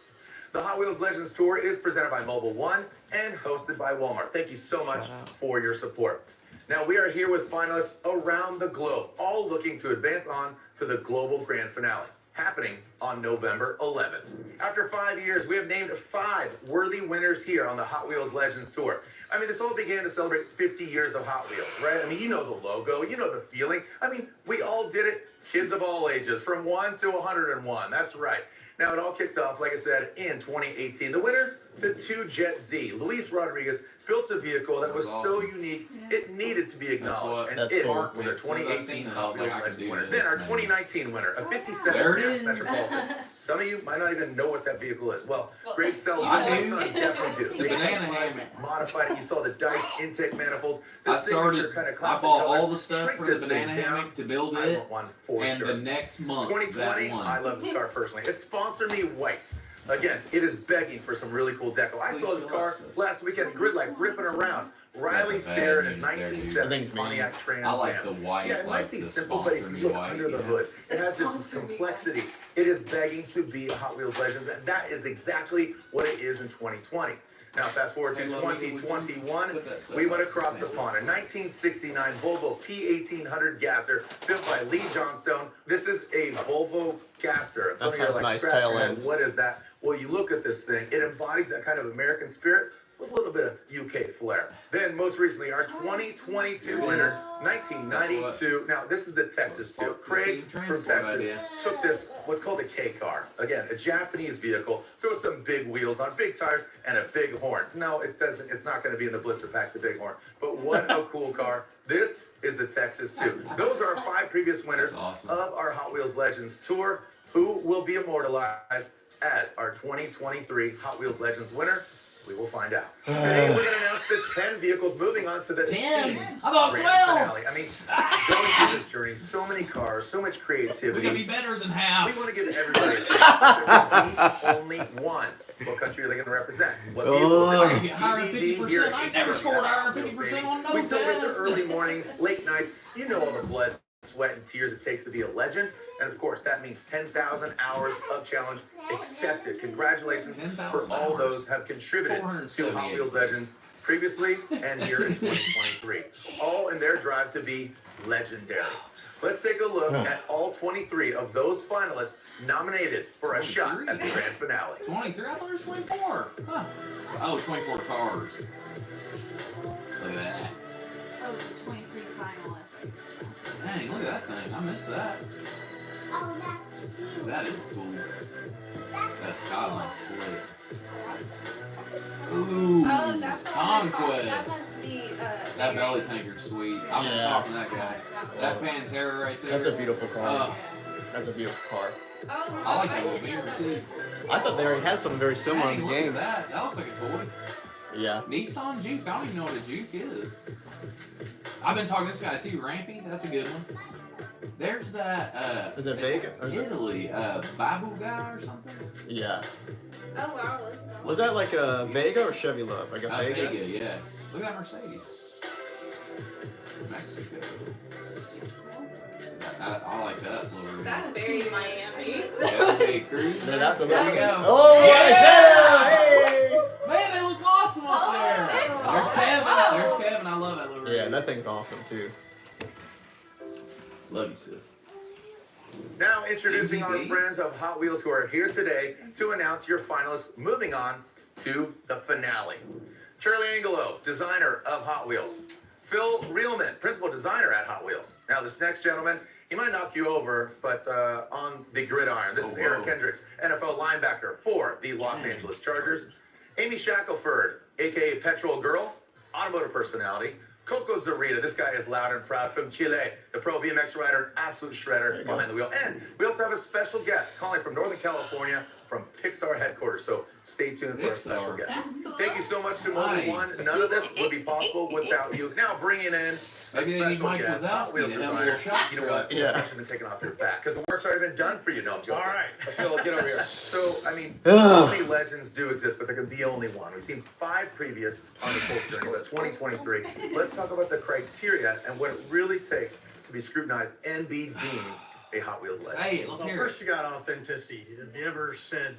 The Hot Wheels Legends Tour is presented by Mobile One and hosted by Walmart. Thank you so much for your support. Now we are here with finalists around the globe, all looking to advance on to the global grand finale, happening on November 11th. After 5 years, we have named 5 worthy winners here on the Hot Wheels Legends Tour. I mean, this all began to celebrate 50 years of Hot Wheels, right? I mean, you know the logo, you know the feeling. I mean, we all did it, kids of all ages, from 1 to 101, that's right. Now, it all kicked off, like I said, in 2018. The winner, the 2-Jet Z. Luis Rodriguez built a vehicle that was so unique, it needed to be acknowledged. And it was our 2018 Hot Wheels Legends winner. Then our 2019 winner, a 57 Metropolitan. Some of you might not even know what that vehicle is. Well, Greg sells my son definitely do. It's a banana hammock. Modified it. You saw the dice intake manifolds. I bought all the stuff for the banana hammock to build it, and the next month, 2020, I love this car personally. It's Sponsor Me White. Again, it is begging for some really cool deco. I saw this car last weekend at Grid Life ripping around. Riley Stair in his 1970s Pontiac Trans Am. I like the white. Yeah, it might be simple, but if you look under the hood, it has just this complexity. It is begging to be a Hot Wheels legend. That is exactly what it is in 2020. Now, fast forward to 2021, we went across the pond. A 1969 Volvo P1800 gasser built by Lee Johnstone. This is a Volvo gasser. Some of you are like, scratch your head, what is that? Well, you look at this thing, it embodies that kind of American spirit with a little bit of UK flair. Then, most recently, our 2022 winner, 1992. Now, this is the Texas 2. Craig from Texas took this, what's called a K car. Again, a Japanese vehicle. Throw some big wheels on, big tires, and a big horn. No, it doesn't. It's not going to be in the blister pack, the big horn. But what a cool car. This is the Texas 2. Those are our 5 previous winners of our Hot Wheels Legends Tour, who will be immortalized as our 2023 Hot Wheels Legends winner. We will find out. Today, we're going to announce the 10 vehicles moving on to the 10? grand I thought 12. finale. I mean, going through this journey, so many cars, so much creativity. We're going to be better than half. We want to give everybody a chance. There will be only one. What country are they going to represent? What vehicle is it? Higher than 50%. I never scored higher than 50% on no We celebrate the test. early mornings, late nights. You know all the blood, sweat, and tears it takes to be a legend. And of course, that means 10,000 hours of challenge accepted. Congratulations for all those who have contributed to Hot Wheels Legends previously and here in 2023. All in their drive to be legendary. Let's take a look at all 23 of those finalists nominated for a shot at the grand finale. 23? I thought it was 24. Huh. Oh, 24 cars. Look at that. Oh, 23 finalists. Dang, look at that thing. I missed that. Oh, that's cute. That is cool. That skyline's slick. Ooh, Oh, that's the Conquest. That must be, That belly tanker's sweet. I've been Yeah. talking to that guy. That Pantera right there. That's a beautiful car. Uh, That's a beautiful car. Oh, I like that little beamer too. I thought they already had something very similar in Dang, the look at game. that. That looks like a toy. Yeah. Nissan Juke. I don't even know what a Juke is. I've been talking to this guy too, Rampy. That's a good one. There's that. Is it Vega? Or is it- Italy. Babu guy or something. Yeah. Oh, wow. Was that like a Vega or Chevy Love? Like a Vega? Vega, yeah. Look at that Mercedes. Mexico. I like that little. That's very Miami. Okay, Cruise. They're not the There little. you go. Oh, Yeah! I said Man, they look awesome up there. that's There's awesome. Kevin. Oh. There's Kevin. I love that little. it! Yeah, that thing's awesome too. Love you, sis. Now introducing our MVP. friends of Hot Wheels who are here today to announce your finalists moving on to the finale. Charlie Angelo, designer of Hot Wheels. Phil Reelman, principal designer at Hot Wheels. Now this next gentleman, he might knock you over, but on the gridiron. This is Eric Kendricks, NFL linebacker for the Los Angeles Chargers. Amy Shackelford, aka Petrol Girl, automotive personality. Coco Zarita, this guy is loud and proud from Chile, the pro BMX rider, absolute shredder behind the wheel. And we also have a special guest calling from Northern California from Pixar headquarters. So stay tuned for a special Pixar. guest. Thank you so much to Mobile One. None of this would be possible without you. Now bringing in a Maybe they need special Mike guest, Hot Wazowski Wheels to have a designer. little shop You know what? truck. Yeah. The pressure's been taken off your back because the work's already been done for you. No, I'm joking. All right. Phil, get over here. So, I mean, so many legends do exist, but there can be only one. We've seen 5 previous on this whole journey, but 2023. Let's talk about the criteria and what it really takes to be scrutinized and be deemed a Hot Wheels legend. Say it. Let's Well, hear first it. you got authenticity. Have you ever said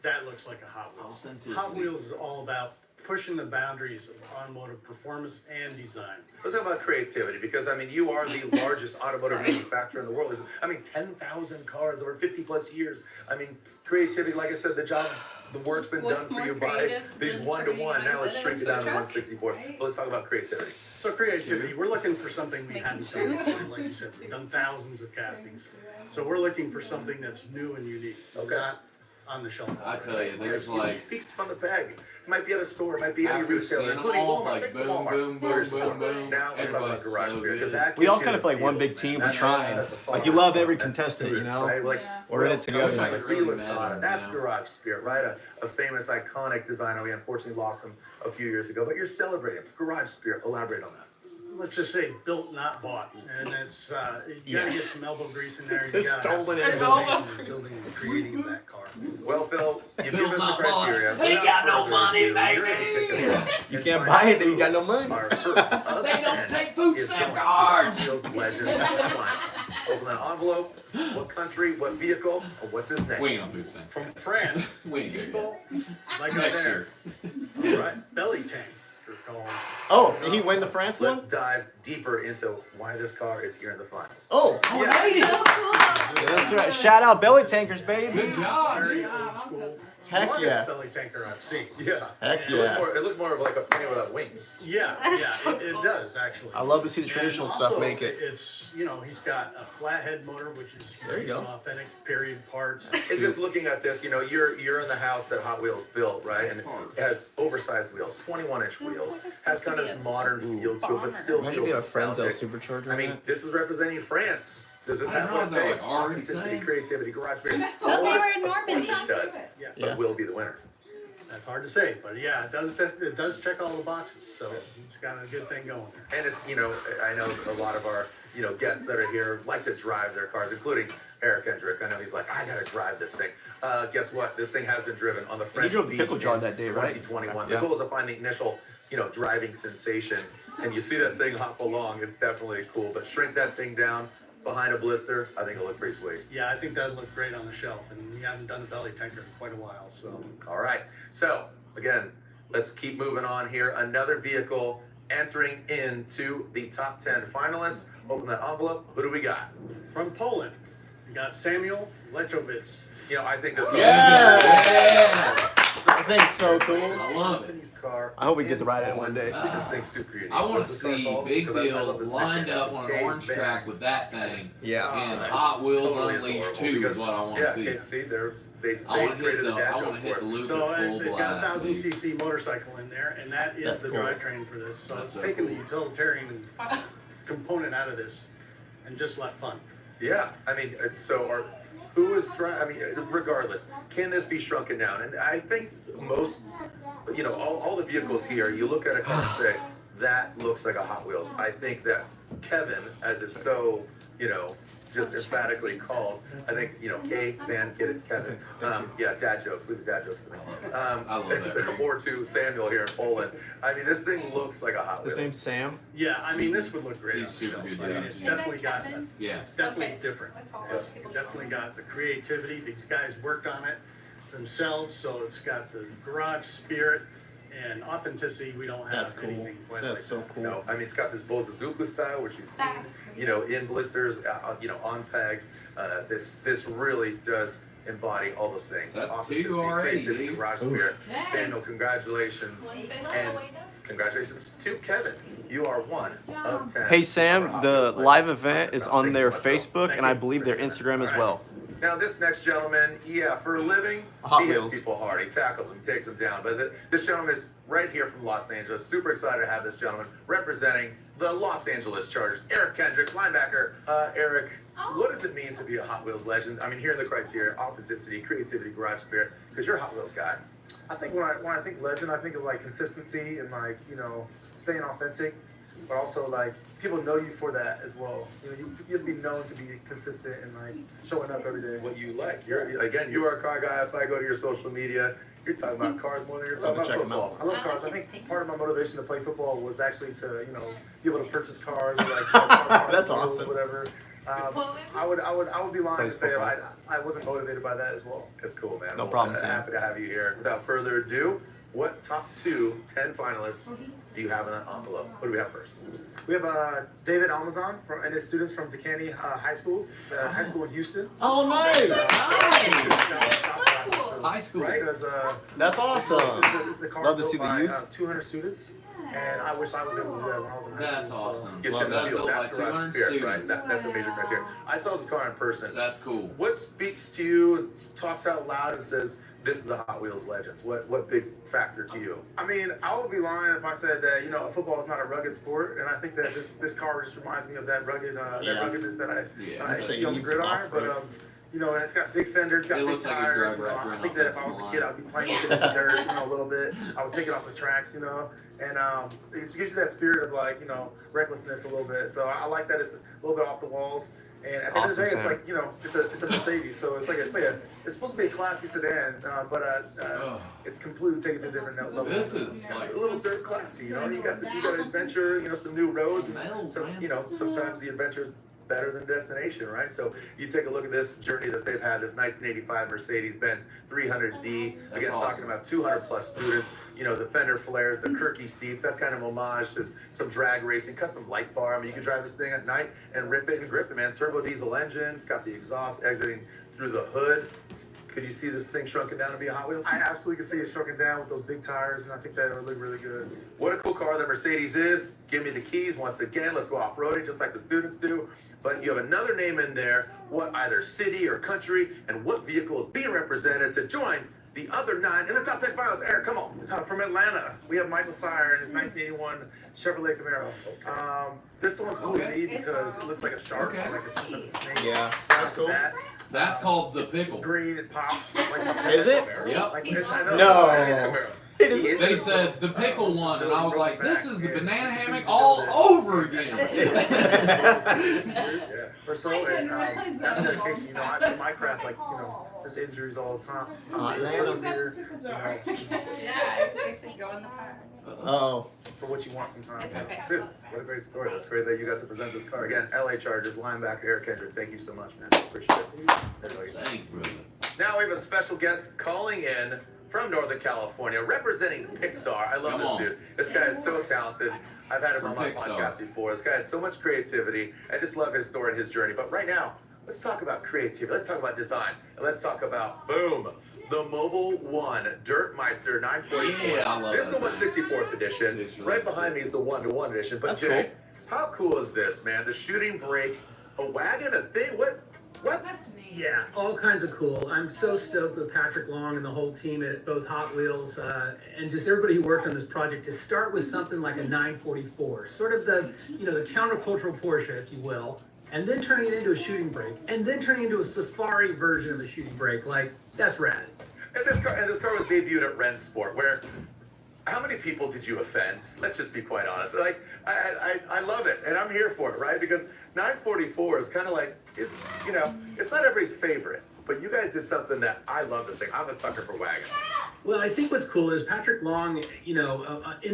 that looks like a Hot Wheels? Authenticity. Hot Wheels is all about pushing the boundaries of automotive performance and design. Let's talk about creativity, because I mean, you are the largest automotive manufacturer in the world. I mean, 10,000 cars over 50 plus years. I mean, creativity, like I said, the work's been What's done for more you by creative these than 1-to-1. Now let's turning shrink it into a down to truck? 164. But let's talk about creativity. So creativity, we're looking for something we Making hadn't sure. done before. Like you said, we've done thousands of castings. So we're looking for something that's new and unique, not on the shelf. I tell you, there's like, Speaks on the bag. It might be at a store, it might be any after retailer, seeing them including all, Walmart. like Next to boom, Walmart. boom, boom, There's boom, some. boom. Now let's talk about Everybody's garage so beer, because good. that We all gives kind you of feel like the one feel, big man. team. We That's- try. that's a Like you fun love stuff. every That's contestant, you spirits, know. right? Like, Yeah. We're in it else together. comes, Like, Like really Real matter, Asada, that's you know? garage spirit, right? A famous, iconic designer. We unfortunately lost him a few years ago, but you're celebrating garage spirit. Elaborate on that. Let's just say built, not bought. And it's, you gotta get some elbow grease in there. You It's gotta have some stolen in. innovation in building and creating of that car. Well, Phil, you Built give us the my boss. criteria. Ain't Without got no further money, ado, you're gonna baby. kick us off. You And can't find buy out it, then you who got no money. Our first of They don't 10 take food is stamp going to cards. Hot Wheels Legends Finals. Open that envelope. What country? What vehicle? Or what's his name? We ain't on food stamps. From France, We ain't doing people like up Next there. year. All right, belly tank. They're called. Oh, did he win the France Let's one? dive deeper into why this car is here in the finals. Oh, Yeah. So cool. that's right. Shout out belly tankers, baby. Good job. Very old school. Heck Longest yeah. belly tanker I've seen. Yeah. Heck It looks yeah. more, it looks more of like a plane without wings. Yeah, it does actually. I love to see the And traditional also, stuff make it. It's, he's got a flathead motor, which is There you using go. authentic period parts. And just looking at this, you're in the house that Hot Wheels built, right? And it has oversized wheels, 21-inch wheels, has kind of this modern feel to it, but still Imagine feels being a Frenzel nostalgic. supercharger. I mean, this is representing France. Does this I have know, what it is that takes? like already Authenticity, saying? creativity, garage beer. No, they were in Of course Normandy. it does, Yeah, Yeah. but will be the winner. that's hard to say, but yeah, it does check all the boxes, so it's got a good thing going there. And it's, I know a lot of our, guests that are here like to drive their cars, including Eric Hendrick. I know he's like, I gotta drive this thing. Guess what? This thing has been driven on the French drove the beach pickle jar in that day, right? 2021. Yeah. The goal is to find the initial, driving sensation. And you see that thing hop along, it's definitely cool. But shrink that thing down behind a blister, I think it'll look pretty sweet. Yeah, I think that'd look great on the shelf, and we haven't done a belly tanker in quite a while, so. All right. So, again, let's keep moving on here. Another vehicle entering into the top 10 finalists. Open that envelope. Who do we got? From Poland, we got Samuel Lechowicz. I think this Yeah. I think so cool. I love it. Company's car. I hope we get to ride it one day. This thing's super unique. I want to What's this car see called? Big 'Cause I Bill love this lined nickname. up on an Cave orange Van. track with that thing. Yeah. And that's Hot Wheels totally Unleashed adorable 2 because- is what I want Yeah, to see. see, they I want to hit created the the dad I want jokes to for hit us. the loop So at full they've got a blast. 1000cc motorcycle in there, and that is That's the cool. drivetrain for this. So That's it's so taken the cool. utilitarian component out of this and just left fun. Yeah, I mean, who is driving? I mean, regardless, can this be shrunken down? And I think most, all the vehicles here, you look at it and say, that looks like a Hot Wheels. I think that Kevin, as it's so, just emphatically called, I think, K, Van, get it, Kevin. Yeah, dad jokes, leave the dad jokes to me. I love that. Or to Samuel here in Poland. I mean, this thing looks like a Hot Wheels. His name's Sam. Yeah, I mean, this would look great He's on the super shelf. good, I mean, yeah. it's Is that definitely got, Kevin? Yeah. it's definitely Okay. different. I saw It's it. definitely got the creativity. These guys worked on it themselves, so it's got the garage spirit and authenticity. We don't have That's cool. anything quite That's like so that. cool. No, I mean, it's got this Boza Zupa style, which you've seen, That's in blisters, on pegs. This really does embody all those things. That's Authenticity, two already, creativity, dude. garage spirit. Samuel, congratulations. And Wait, congratulations to Kevin. You are one of 10. Hey for Sam, Hot the Wheels live Legends. event is No, on thanks their so much, Bill. Facebook Thank and I you. believe their Appreciate Instagram it. as All well. Now, this next gentleman, for a living, Hot he Wheels. hits people hard. He tackles them, takes them down. But this gentleman is right here from Los Angeles. Super excited to have this gentleman representing the Los Angeles Chargers. Eric Kendrick, linebacker. Eric, what does it mean to be a Hot Wheels legend? I mean, here are the criteria: authenticity, creativity, garage spirit. Because you're a Hot Wheels guy. I think when I think legend, I think of like consistency and like staying authentic, but also like people know you for that as well. You have to be known to be consistent and like showing up every day. What you like? You are a car guy. If I go to your social media, you're talking about cars more than you're talking Love to about check 'em out. football. I love cars. I think part of my motivation to play football was actually to be able to purchase cars, or, like That's deals, awesome. whatever. I would be lying Plays to say if football. I wasn't motivated by that as well. It's cool, man. No Well, problem, Sam. Happy to have you here. Without further ado, what top 10 finalists do you have in that envelope? What do we have first? We have David Almazan and his students from Decaney High School. It's a high school in Houston. Oh, nice. High school. Right. Because That's awesome. It's the car Love to built see the by, youth. 200 students, and I wish I was able to do that when I was in high That's school. awesome. Get you in the That field. built by That's garage 200 spirit, right? students. That's a major criteria. I saw this car in person. That's cool. What speaks to you, talks out loud and says, this is a Hot Wheels Legends? What big factor to you? I mean, I would be lying if I said that football is not a rugged sport, and I think that this car just reminds me of that rugged that ruggedness that I see on the gridiron. But it's got big fenders, got It big looks like a tires. drag race I think that if I was a kid, I'd be playing with it in the dirt, a little bit. I would take it off the tracks, and it just gives you that spirit of recklessness a little bit. So I like that it's a little bit off the walls. And at the end of the day, Awesome, it's like it's a Mercedes, so it's supposed to be a classy sedan, but it's completely taken to a different level. This is It's like a little dirt classy, you got adventure, some new roads. Sometimes the adventure is better than destination, right? So you take a look at this journey that they've had, this 1985 Mercedes-Benz 300D. Again, awesome. talking about 200 plus students. The fender flares, the Kirky seats. That's kind of homage to some drag racing, custom light bar. I mean, you can drive this thing at night and rip it and grip it, man. Turbo diesel engine. It's got the exhaust exiting through the hood. Could you see this thing shrunken down to be a Hot Wheels? I absolutely can see it shrunken down with those big tires, and I think that would look really good. What a cool car the Mercedes is. Give me the keys once again. Let's go off-roading just like the students do. But you have another name in there, what either city or country, and what vehicle is being represented to join the other 9 in the top 10 finals. Eric, come on. From Atlanta, we have Michael Sire and his 1981 Chevrolet Camaro. This one's cool to me because it looks like a shark, like it's some type of snake. Yeah, that's cool. that's called the It's pickle. green, it pops. Is it? Yep. I know. No. It is. They said the pickle one, and I was like, this is the banana hammock all over again. Or so, and that's dedication. In my craft, just injuries all the time. Persevere, Yeah, if they go in the fire. Oh. for what you want sometimes. It's okay. Dude, what a great story. That's great that you got to present this car. Again, LA Chargers linebacker Eric Kendrick, thank you so much, man. Appreciate it. Thank you, brother. Now we have a special guest calling in from Northern California, representing Pixar. I love Come this on. dude. This guy is so talented. I've had him From on my Pixar. podcast before. This guy has so much creativity. I just love his story and his journey. But right now, let's talk about creativity. Let's talk about design. And let's talk about, boom, the Mobile One Dirtmeister 944. Yeah, I love This is the that, man. 164th edition. It's really Right behind sick. me is the 1-to-1 edition. But That's Jay, how cool is this, man? The shooting brake, a wagon, a thing? What? That's neat. Yeah, all kinds of cool. I'm so stoked with Patrick Long and the whole team at both Hot Wheels and just everybody who worked on this project to start with something like a 944, sort of the countercultural Porsche, if you will, and then turning it into a shooting brake, and then turning it into a safari version of a shooting brake. Like, that's rad. And this car was debuted at Rensport, where how many people did you offend? Let's just be quite honest. Like, I love it, and I'm here for it, right? Because 944 is kind of like, it's not everybody's favorite, but you guys did something that I love this thing. I'm a sucker for wagons. Well, I think what's cool is Patrick Long, in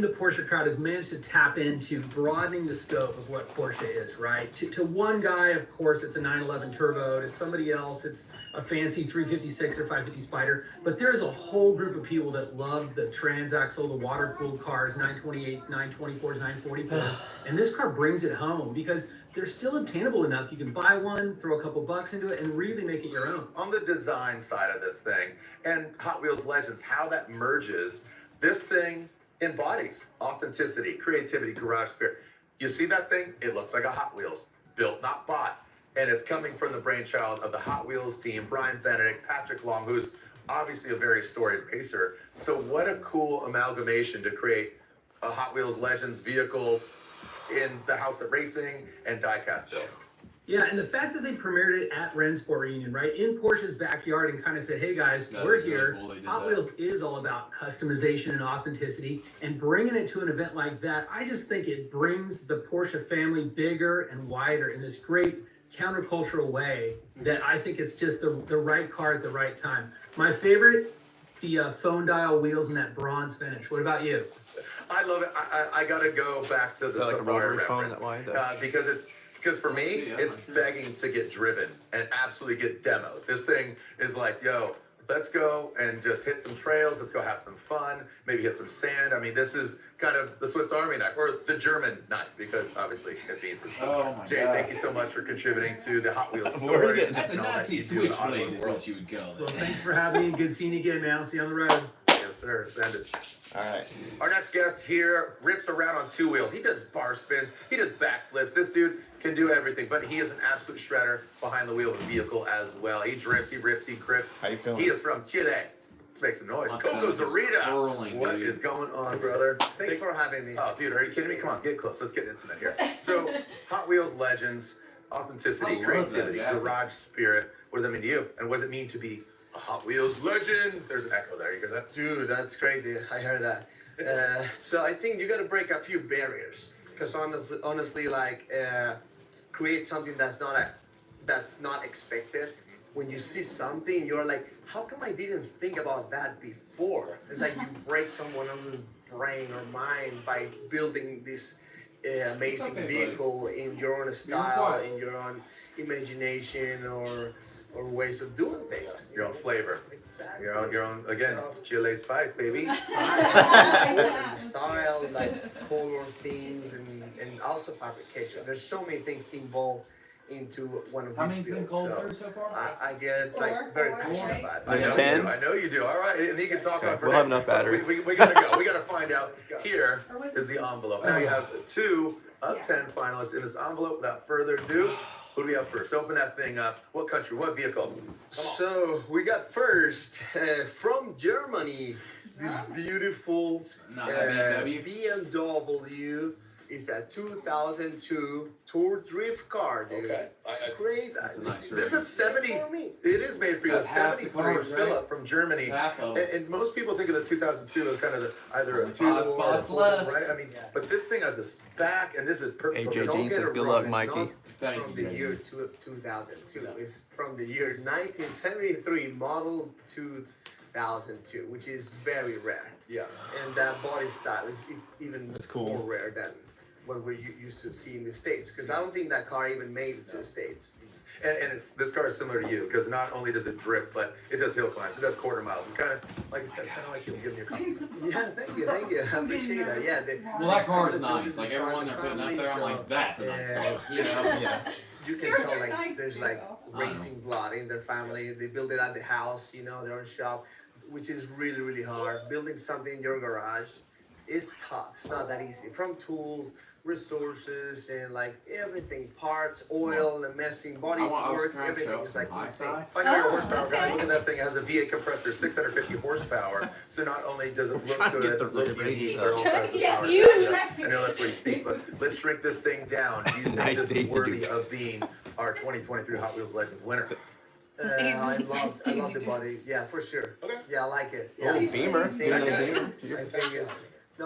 the Porsche crowd, has managed to tap into broadening the scope of what Porsche is, right? To one guy, of course, it's a 911 Turbo. To somebody else, it's a fancy 356 or 550 Spider. But there's a whole group of people that love the transaxle, the water-cooled cars, 928s, 924s, 944s. And this car brings it home because they're still obtainable enough. You can buy one, throw a couple bucks into it, and really make it your own. On the design side of this thing, and Hot Wheels Legends, how that merges, this thing embodies authenticity, creativity, garage spirit. You see that thing? It looks like a Hot Wheels, built, not bought. And it's coming from the brainchild of the Hot Wheels team, Brian Benedict, Patrick Long, who's obviously a very storied racer. So what a cool amalgamation to create a Hot Wheels Legends vehicle in the house that racing and diecast built. Yeah, and the fact that they premiered it at Rensport Reunion, right, in Porsche's backyard and kind of said, hey guys, That we're was really here. cool they did Hot that. Wheels is all about customization and authenticity, and bringing it to an event like that, I just think it brings the Porsche family bigger and wider in this great countercultural way that I think it's just the right car at the right time. My favorite, the phone dial wheels and that bronze finish. What about you? I love it. I gotta go back to the that like a Safari rotary phone reference that way? because for me Yeah. it's begging to get driven and absolutely get demoed. This thing is like, yo, let's go and just hit some trails. Let's go have some fun. Maybe hit some sand. I mean, this is kind of the Swiss Army knife, or the German knife, because obviously it being from Oh my Jay, God. thank you so much for contributing to the Hot Wheels We're story. getting- That's a and all that Nazi you do in the switchblade, automotive is world. what you would call Well, it. thanks for having me. Good seeing you again, man. I'll see you on the road. Yes, sir. Send it. All right. Our next guest here rips around on 2 wheels. He does bar spins. He does backflips. This dude can do everything, but he is an absolute shredder behind the wheel of a vehicle as well. He drifts, he rips, he crips. How you feeling? He is from Chile. Let's make some noise. My Coco son is Zarita. whirling, What dude. is going on, brother? Thanks for having me. Oh, dude, are you kidding me? Come on, get close. Let's get intimate here. So, Hot Wheels legends, authenticity, I love creativity, that, yeah. garage spirit. What does that mean to you? And what does it mean to be a Hot Wheels legend? There's an echo there. You hear that? Dude, that's crazy. I heard that. So I think you got to break a few barriers, because honestly, like create something that's not expected. When you see something, you're like, how come I didn't think about that before? It's like you break someone else's brain or mind by building this amazing Okay, vehicle in your own style, quiet. in your own imagination, or ways of doing things. Your own flavor. Exactly. Your own, again, Chile spice, baby. Style, like color themes, and also fabrication. There's so many things involved into one of How these many's been builds. called So through so far? I get like very passionate about it. I There's know 10? You do. I know you do. All right, and he can talk Okay, on for we'll have enough battery. We gotta go. We gotta find out. Here is the envelope. Now you have 2 of 10 finalists in this envelope. Without further ado, who do we have first? Open that thing up. What country? What vehicle? So we got first from Germany, this beautiful Not a BMW. BMW. It's a 2002 Tour Drift car, dude. Okay. It's I- great. That's a nice There's rig. a 70. For me. It is made for you. A That's half the 73 cars, right? Philip from Germany. It's half of them. And most people think of the 2002 as kind of either a Only 2 5 or spots 4, left. right? I mean, but this thing has a back, and this is perfect. AJD Don't get says it good wrong, luck, it's Mikey. not Thank from you, the baby. year 2002. It's from the year 1973, model 2002, which is very rare. Yeah. And that body style is even That's cool. more rare than what we're used to see in the States. Because I don't think that car even made it to the States. And this car is similar to you because not only does it drift, but it does hill climbs. It does quarter miles. And kind of, like I said, kind of like you giving your compliment. Yeah, thank you. I appreciate that. Yeah. Well, that car is nice. Like everyone they're putting up there, I'm so, like, that's a nice car. You know? Yeah. You can Yours tell are like nice there's too, like though. racing blood in their family. They build it at the house, their own shop, which is really, really hard. Building something in your garage is tough. It's not that easy. From tools, resources, and like everything, parts, oil, and messing, body I was work, trying to everything show is some like high insane. side. I know you're a Oh, horsepower guy. okay. Look at that thing. It has a V8 compressor, 650 horsepower. So not only does it look trying to good, get the look ratings unique, up. but also has the Yeah, power. you I know that's where you speak, but let's shrink this thing down. Do you think Nice this is Daisy worthy Dukes. of being our 2023 Hot Wheels Legends winner? I love the body. Yeah, for sure. Okay. Yeah, I like it. Oh, Yeah, Beamer. I think, Beamer.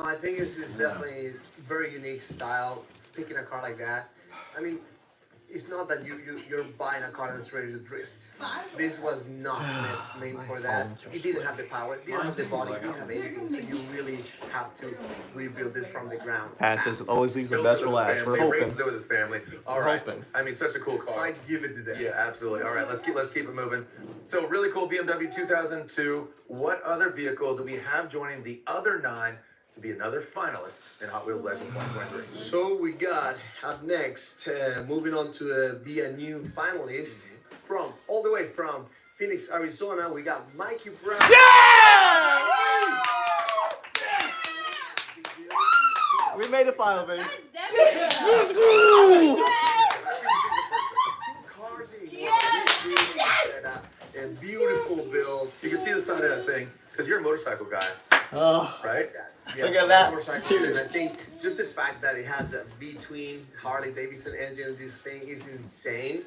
I think it's definitely very unique style. Picking a car like that. I mean, it's not that you're buying a car that's ready to drift. This was not made for that. It didn't have the power, it didn't have the body, it didn't have anything. So you really have to rebuild it from the ground. Pat says always leaves the Builds best it for with his last. We're family, hoping. Races it with his family. All We're right. hoping. I mean, such a cool car. So I give it to them. Yeah, absolutely. All right, let's keep it moving. So really cool BMW 2002. What other vehicle do we have joining the other 9 to be another finalist in Hot Wheels Legends 2023? So we got up next, moving on to be a new finalist from all the way from Phoenix, Arizona. We got Mikey Brown. We made a final, baby. That's definitely Two cars in one. A beautiful build. You can see the side of that thing because you're a motorcycle guy, Oh, right? Yes, Look at that. motorcycles, and I think just the fact that it has a between Harley Davidson engine, this thing is insane.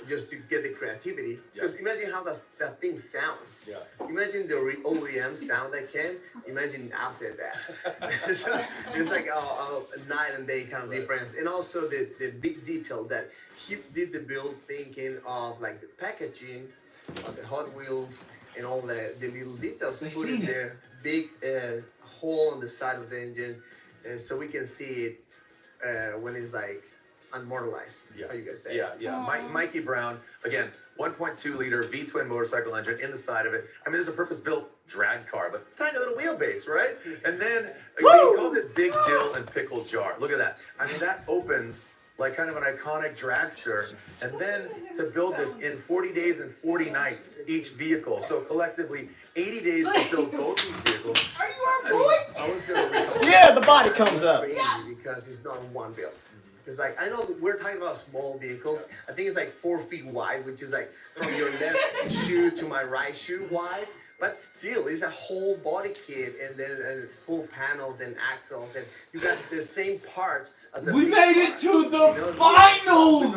Just to get the creativity, because imagine how that thing sounds. Yeah. Imagine the OEM sound that came. Imagine after that. So it's like a night and day kind of difference, and also the big detail that he did the build thinking of like the packaging, of the Hot Wheels, and all the little details put in there. Big hole on the side of the engine, so we can see it when it's like immortalized. Yeah. How you guys say? Yeah. Mikey Brown, again, 1.2 liter V-twin motorcycle engine in the side of it. I mean, it's a purpose-built drag car, but tiny little wheelbase, right? And then he calls it Big Dill and Pickle Jar. Look at that. I mean, that opens like kind of an iconic dragster. And then to build this in 40 days and 40 nights, each vehicle. So collectively, 80 days to build both these vehicles. Are you our boy? I was gonna Yeah, the body comes up. because he's not one build. It's like, I know we're talking about small vehicles. I think it's like 4 feet wide, which is like from your left shoe to my right shoe wide. But still, it's a whole body kit and then full panels and axles, and you got the same parts as a. We made it to the finals!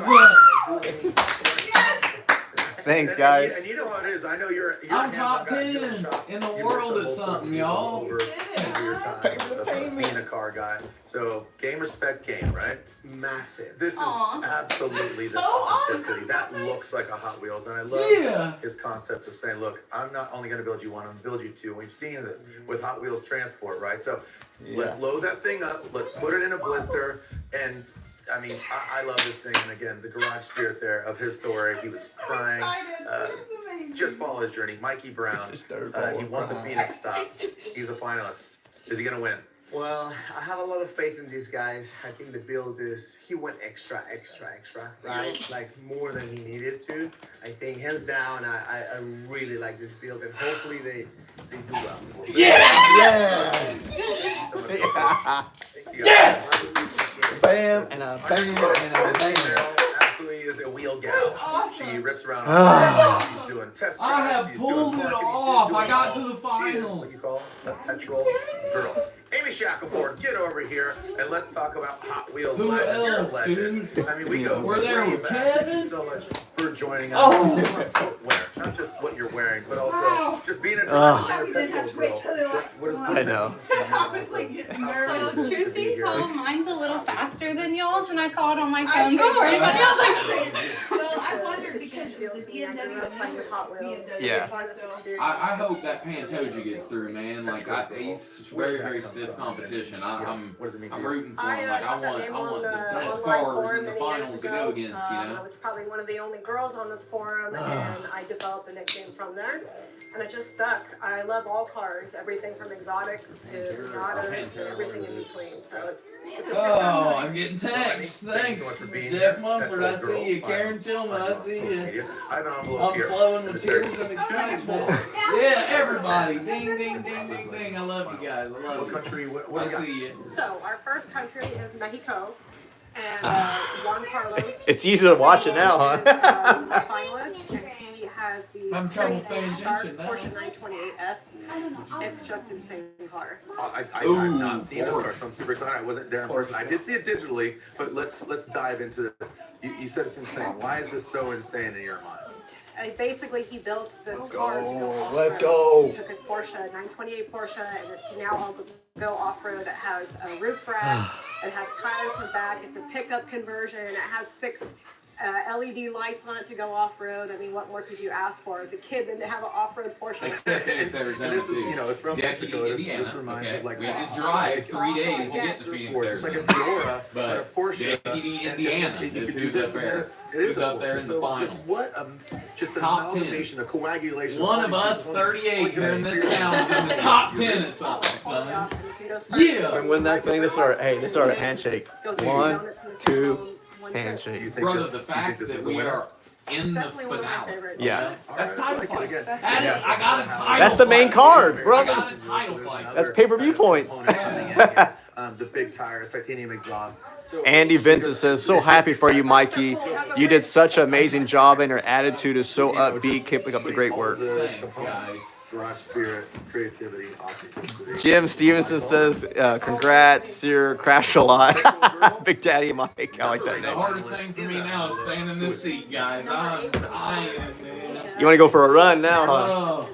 Thanks, guys. And you know how it is. I know you're I'm top 10 in the world at something, y'all. Over your time being a car guy. So game, respect, game, right? Massive. This is absolutely the So authenticity. awesome. That looks like a Hot Wheels, and I love his concept of saying, "Look, I'm not only going to build you one, I'm going to build you two." We've seen this with Hot Wheels Transport, right? So let's load that thing up. Let's put it in a blister, and I mean, I love this thing. And again, the garage spirit there of his story. He was crying. Just follow his journey. Mikey Brown. He won the Phoenix stop. He's a finalist. Is he going to win? Well, I have a lot of faith in these guys. I think the build he went extra, right? Like more than he needed to. I think hands down, I really like this build, and hopefully they do well. Yes! Bam and a bam and a bam. Absolutely is a wheel gal. She rips around. She's doing test drives. I have she's pulled doing it marketing, she's off. doing I got all. to the She is finals. what you call a petrol girl. Amy Shackelford, get over here and let's talk about Hot Wheels. Who Legends. You're a else, legend. dude? I mean, we go We're there way with back. Kevin. Thank you so much for joining us. Different footwear, not just what you're wearing, but also just being a driver, being a petrol girl. What is I know. I was like getting nervous. So truth be told, mine's a little faster than y'all's, and I saw it on my phone before anybody else. Well, I wondered because it was a BMW playing with Hot Wheels. Yeah. I hope that Pantoja gets through, man. Like he's very stiff competition. I'm rooting for him. Like I want the best cars in the finals to go against. You I know. was probably one of the only girls on this forum, and I developed the nickname from there. And it just stuck. I love all cars, everything from exotics to Miatas to everything in between. So it's a Oh, I'm getting texts. Thanks, Jeff Mumford. I see you. Karen Tillman. I see you. I have an envelope I'm here. flowing with tears of excitement. Yeah, everybody. Ding, ding, ding, ding, ding. I love you guys. I love What you. country? What I do you got? see you. So our first country is Mexico, and Juan Carlos. It's easy to watch it now, huh? is, a finalist, and he has the I'm trouble 28 paying Shark attention now. Porsche 928S. It's just insane car. I've not seen this car, so I'm super excited. I wasn't there in person. I did see it digitally, but let's dive into this. You said it's insane. Why is this so insane in your mind? Basically, he built this car to go off-road. Let's go. He took a Porsche, 928 Porsche, and it can now all go off-road. It has a roof rack. It has tires in the back. It's a pickup conversion. It has 6 LED lights on it to go off-road. I mean, what more could you ask for as a kid than to have an off-road Porsche? Phoenix, Arizona, And this is, too. it's from Deputy, Mexico. Indiana. This reminds me Okay. of like We had to drive 3 days to get to Phoenix, It's like a Arizona. Fiora, but a But Porsche. Deputy, and Indiana you is can do who's this, up and there. It Who's is a up there Porsche. in the So finals. just what just an Top 10. amalgamation, a coagulation. One of us, 38 here in this town, is in the top 10 at something, son. Awesome. You can go start Yeah. And when that thing, they start a handshake. Go get some 1, donuts in the 2, town, one handshake. Do you think Brother, this- the do you think fact this is that the we winner? are in the definitely one of my finale. favorites. Yeah. That's title Like it fight. again. I got a title. That's the main fight. card, I brother. got a title fight. That's pay-per-view points. The big tires, titanium exhaust. So Andy Vincent says, so happy for you, Mikey. You did such an amazing job, and your attitude is so upbeat. Keeping up the great work. Thanks, guys. Garage spirit, creativity, authenticity. Jim Stevenson says, congrats, you're crash a lot. Big Daddy Mike. I like that The name. hardest thing for me now is staying in this seat, guys. I'm dying, man. You want to go for a run now, huh? Oh,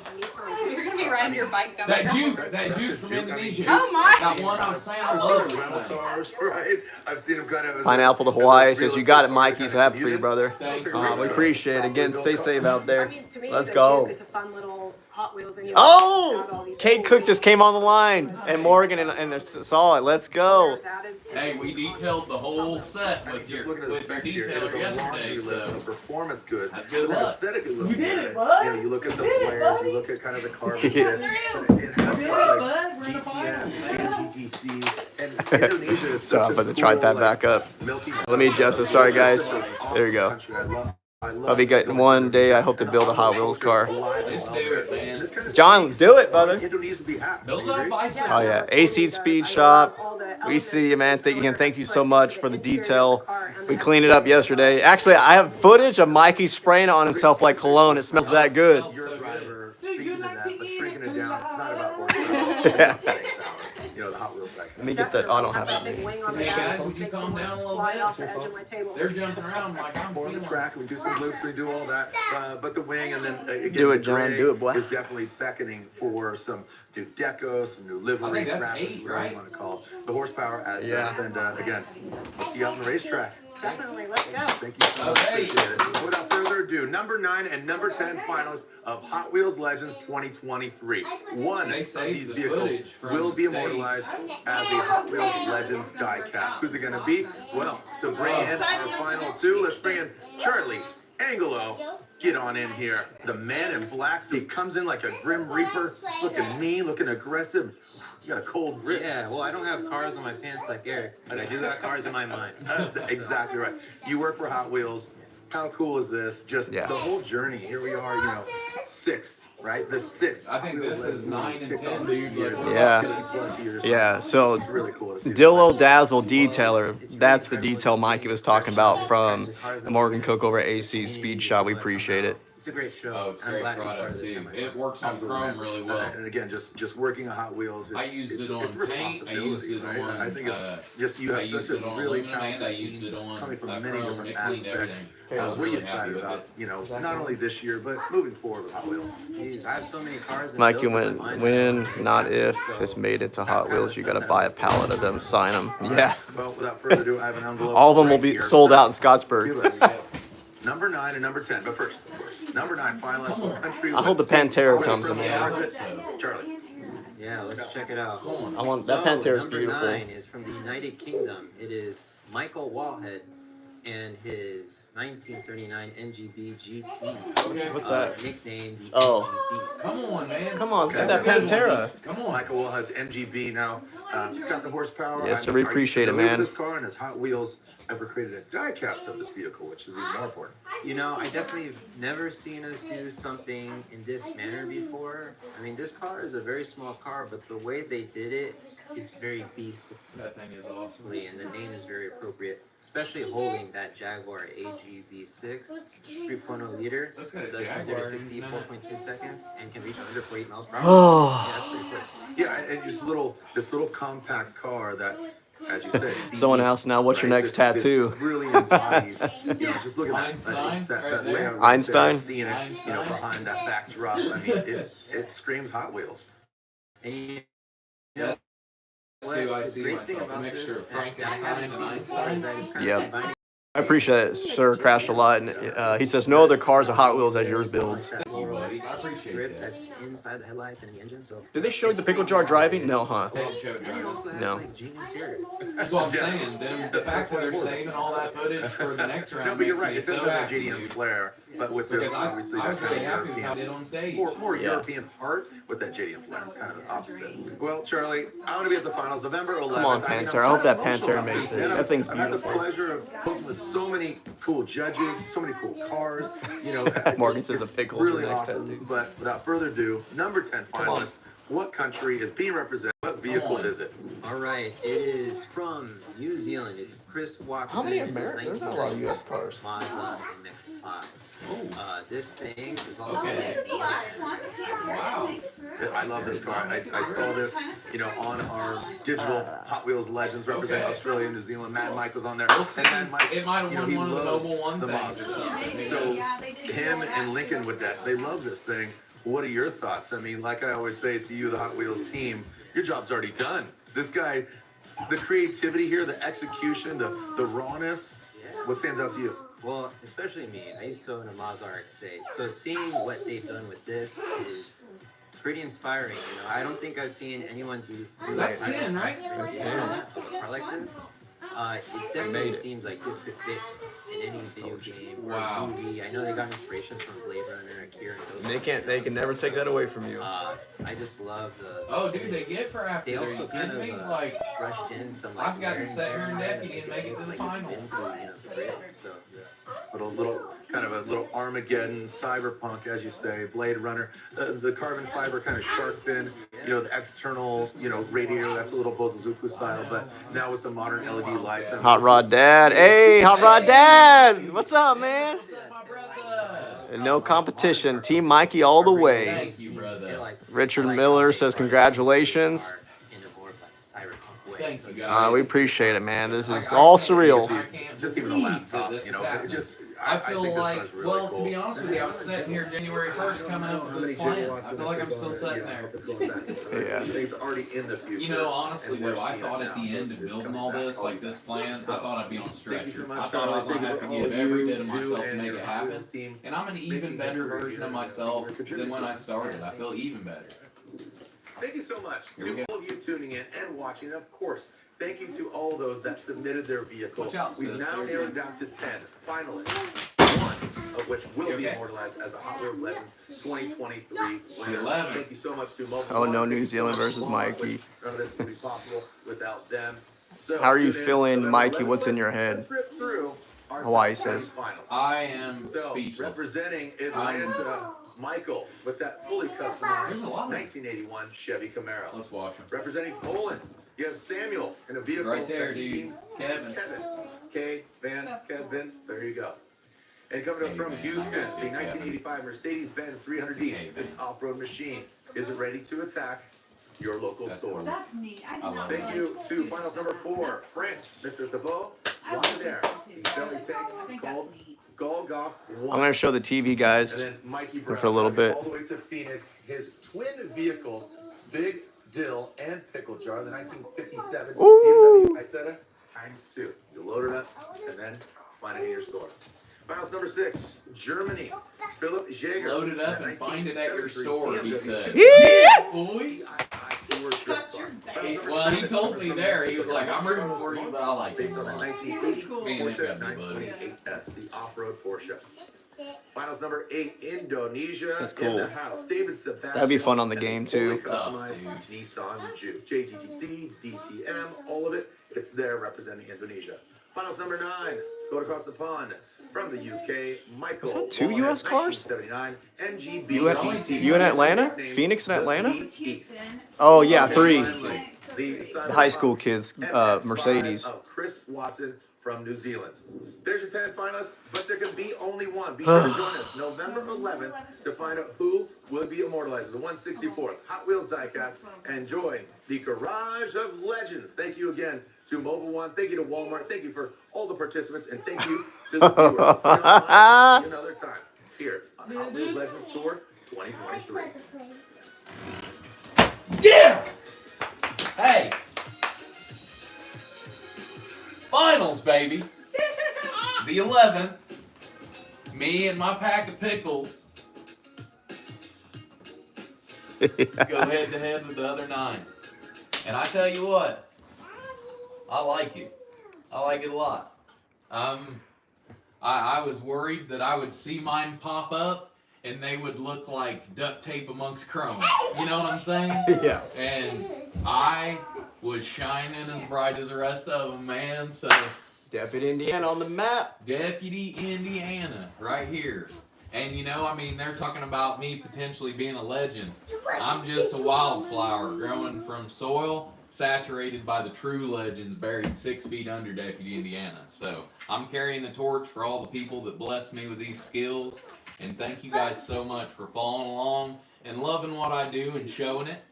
You're gonna be riding your bike down that there. juke from Indonesia. Oh my! That one I was saying I love this Rental thing. cars, right? I've seen them kind of. as a- Pineapple to as a Hawaii real says, you got it, estate Mikey. So happy for you, unit. brother. Thank you. We appreciate it. Again, stay safe out I there. mean, to me, Let's the go. Duke is a fun little Hot Wheels and you Oh, add all these Kate cool Cook just came on the line, and Morgan and they saw it. Let's go. features added. Hey, we detailed the whole set I mean, with just your looking at the with your specs here, it detailer is a laundry yesterday. list So of performance goods. That's good But luck. aesthetically looking You did good. it, bud. You know, you look at the You did it, flares, buddy. you look at kind of the carbon Yeah. bits, but it has You this did it, like bud. We're in the GTM, GTC, and Indonesia is So such I'm a about to cool, try that like, back up. milky Let me adjust it. Sorry, guys. Such an There you awesome go. country. I love I'll be getting one day. I hope to build a Hot Wheels car. Let's do it, man. This kind of John, speaks do it, brother. Indonesia to be happy. Build You up agree? bicycle. Oh yeah, AC Speed Shop. We see you, man. Thank you so much for the detail. We cleaned it up yesterday. Actually, I have footage of Mikey spraying it on himself like cologne. It smells that good. Your driver speaking to that, but shrinking it down. It's not about horsepower. It's about power. You know, the Hot Wheels back Let me get that. Oh, I don't have that that. big wing on the Hey, back, guys, just would you makes calm someone down a little fly bit? off the edge of my table. They're jumping around like I'm more on the feeling. track. We do some loops, we do all that. But the wing and then again, Do it, the John. gray Do it, boy. is definitely beckoning for some new deco, some new livery, I think that's graphics, 8, whatever right? you want to call it. The horsepower adds Yeah. up, and again, we'll see you out on the racetrack. Definitely, let's go. Thank you so much. Okay. Appreciate it. Without further ado, number 9 and number 10 finalists of Hot Wheels Legends 2023. One They of saved these the vehicles footage from will the be stage. immortalized as a Hot Wheels Legends diecast. Who's it going to be? Well, to bring in our final 2, let's bring in Charlie Angelo. Get on in here. The man in black. He comes in like a Grim Reaper, looking mean, looking aggressive. You got a cold grip. Yeah, well, I don't have cars on my pants like Eric, but I do got cars in my mind. Exactly right. You work for Hot Wheels. How cool is this? Just Yeah. the whole journey. Here we are, 6th, right? The 6th. I think this is 9 and 10, dude. Yeah. 50+ years. Yeah, so It's really cool to see. Dillo Dazzle Detailer. That's the detail Mikey was talking about from Morgan Cook over at AC Speed Shop. We appreciate it. It's a great show. Oh, it's a I'm great glad to be part product of this too. semi. It works on chrome really well. And again, just working on Hot Wheels. I used it on it's paint. I used it responsibility, right? on. I think it's just you I have used such it a on really aluminum and I talented used team it on coming from many chrome, different nickel, and aspects. everything. I What was are you really happy excited with about? it. Not only this year, but moving forward with Hot Wheels. Jeez, I have so many cars. and Mikey builds in went my mind. when, not if. It's made it to Hot Wheels. You gotta buy a pallet of them, sign them. Yeah. Well, without further ado, I have an envelope. All of them will right be here. sold So, out in Scottsburg. give us number 9 and number 10. But first, of course, number 9 finalist. What country? I hope the what state, Pantera what comes in first there. car is it? Charlie. Yeah, let's check it out. I want that Pantera's number beautiful. 9 is from the United Kingdom. It is Michael Wallhead and his 1979 NGB GT. Okay. What's that? Nicknamed the Oh. NGB Beast. Come on, man. Come on, get That's that a good one. Pantera. Come on. Michael Wallhead's MGB now. It's got the horsepower. Yes, sir, we appreciate it, familiar man. with This car and has Hot Wheels ever created a diecast of this vehicle, which is even more important. You know, I definitely have never seen us do something in this manner before. I mean, this car is a very small car, but the way they did it, it's very beastly, That thing is awesome. and the name is very appropriate, especially holding that Jaguar AGV6 3.0 liter. That's got a Does from 0 Jaguar to 60 in it. 4.2 seconds and can reach 148 miles per hour. Oh. Yeah, that's pretty quick. Yeah, and just this little compact car that, as you said, Someone else now, what's your next tattoo? This really embodies, just look at Einstein, that right there. layout right Einstein? there, seeing it, Einstein. behind that backdrop. I mean, it screams Hot Wheels. And you Yeah. know, That's who I the see great thing myself, a about mixture this of that I Frankenstein haven't and seen before Einstein. is that it's kind Yep. of combining I appreciate it. Sir crashed a lot, and he says no other cars or Hot Wheels as yours builds. that Cool, buddy. I appreciate script that. that's inside the headlights and in the engine. So Did they show the pickle jar driving? No, huh? They didn't show it and it driving. also has No. like Gene interior. That's what I'm saying. The That's fact that what they're it was. saving all that footage for the next round No, but you're makes right. me It does so have happy, a JDM dude. flair, but with this, Because obviously, I was that really kind of happy with how they did on stage. more Yeah. European heart with that JDM flair, kind of the opposite. Well, Charlie, I'm going to be at the finals November 11th. Come on, I mean, I'm Pantera. I hope kinda that emotional Pantera about makes this, it. man. That thing's I've had the beautiful. pleasure of posing with so many cool judges, so many cool cars. Morgan it's- says a it's pickle is really the next awesome. tattoo. But without further ado, number 10 Come on. finalist. What country is being represented? What vehicle on. is it? All right, it is from New Zealand. It's Chris Watson. How many and his American? There's not a lot of US cars. Mazda MX-5. This thing is also Okay. Wow. I love this car. I saw this, on our digital Hot Wheels Legends representing Okay. Australia and New Zealand. Mad Mike was on there. We'll see. And Mad Mike, It might have won he one of the loves Mobile One the things or Mazda. something. So him and Lincoln with that, they love this thing. What are your thoughts? I mean, like I always say to you, the Hot Wheels team, your job's already done. This guy, the creativity here, the execution, the rawness. What stands out to you? Well, especially me. I used to own a Mazda RX-8. So seeing what they've done with this is pretty inspiring. You know, I don't think I've seen anyone do That's a 10, right? That's 10. A car like this. It definitely seems like this could fit in any video game or movie. I know they got inspiration from Blade Runner, Akira. They can never take that away from you. I just love the. Oh, dude, they get for after. They also kind of like brushed in some. Like, I've got to sit here and deputy and make it to the finals. So little kind of a little Armageddon, cyberpunk, as you say, Blade Runner. The carbon fiber kind of shark fin, the external, radiator, that's a little Bozozuku style, but now with the modern LED lights. Hot Rod Dad. Hey, Hot Rod Dad. What's up, man? What's up, my brother? No competition. Team Mikey all the way. Thank you, brother. Richard Miller says congratulations. Thank you, guys. We appreciate it, man. This is all surreal. Just even a laptop, I feel like, well, to be honest with you, I was sitting here January 1st coming up with this plan. I feel like I'm still sitting there. Yeah. I think it's already in the future. You know, honestly though, I thought at the end of building all this, like this plan, I thought I'd be on a stretcher. I thought I was going to have to give every bit of myself to make it happen. And I'm an even better version of myself than when I started. I feel even better. Thank you so much to all of you tuning in and watching. And of course, thank you to all those that submitted their vehicles. We've now narrowed down to 10 finalists, one of which will be immortalized as a Hot Wheels Legends 2023 winner. Thank you so much to Mobile. Oh, no, New Zealand versus Mikey. None of this would be possible without them. So, how are you feeling, Mikey? What's in your head? Hawaii says. I am speechless. Representing Atlanta, Michael with that fully customized 1981 Chevy Camaro. Let's watch him. Representing Poland, you have Samuel in a vehicle right there, that he dude. deems Kevin. Kevin. There you go. And coming to us from Houston, the 1985 Mercedes-Benz 300D. This off-road machine is ready to attack your local store. That's neat. I did not Thank you to finals number 4, France, Mr. Thibault. Why there? The belly tank called Golgoth 1. I'm going to show the TV guys and then Mikey Brown, for a little bit. all the way to Phoenix, his twin vehicles, Big Dill and Pickle Jar, the 1957 BMW Isetta ×2. You load it up and then find it in your store. Finals number 6, Germany. Philip Jaeger. Load it up and find it at your store, he said. Yeah, boy. Well, he told me there, he was like, I'm rooting for you, but I like it. Based on that 1980 Porsche 928S, the off-road Porsche. Finals number 8, Indonesia. That's in cool. the house. David Sebastian. That'd be fun on the game, too. Customized Nissan Juke. JTTC, DTM, all of it. It's there representing Indonesia. Finals number 9, going across the pond. From the UK, Michael. Is that 2 U.S. cars? MGB. You in Atlanta? Phoenix and Atlanta? Oh, yeah, 3. The high school kids, Mercedes. Of Chris Watson from New Zealand. There's your 10 finalists, but there can be only one. Be sure to join us November 11th to find out who will be immortalized as the 164th Hot Wheels Diecast and join the Garage of Legends. Thank you again to Mobile One. Thank you to Walmart. Thank you for all the participants, and thank you to the viewers. See you another time here on the Hot Wheels Legends Tour 2023. Yeah! Hey! Finals, baby! The 11th. Me and my pack of pickles go head to head with the other 9. And I tell you what, I like it. I like it a lot. I was worried that I would see mine pop up and they would look like duct tape amongst chrome. You know what I'm saying? Yeah. And I was shining as bright as the rest of them, man. So Deputy Indiana on the map. Deputy Indiana, right here. And you know, I mean, they're talking about me potentially being a legend. I'm just a wildflower growing from soil saturated by the true legends buried 6 feet under Deputy Indiana. So I'm carrying the torch for all the people that bless me with these skills. And thank you guys so much for following along and loving what I do and showing it.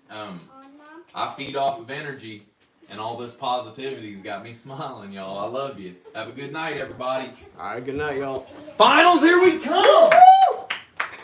I feed off of energy, and all this positivity's got me smiling, y'all. I love you. Have a good night, everybody. All right, good night, y'all. Finals, here we come!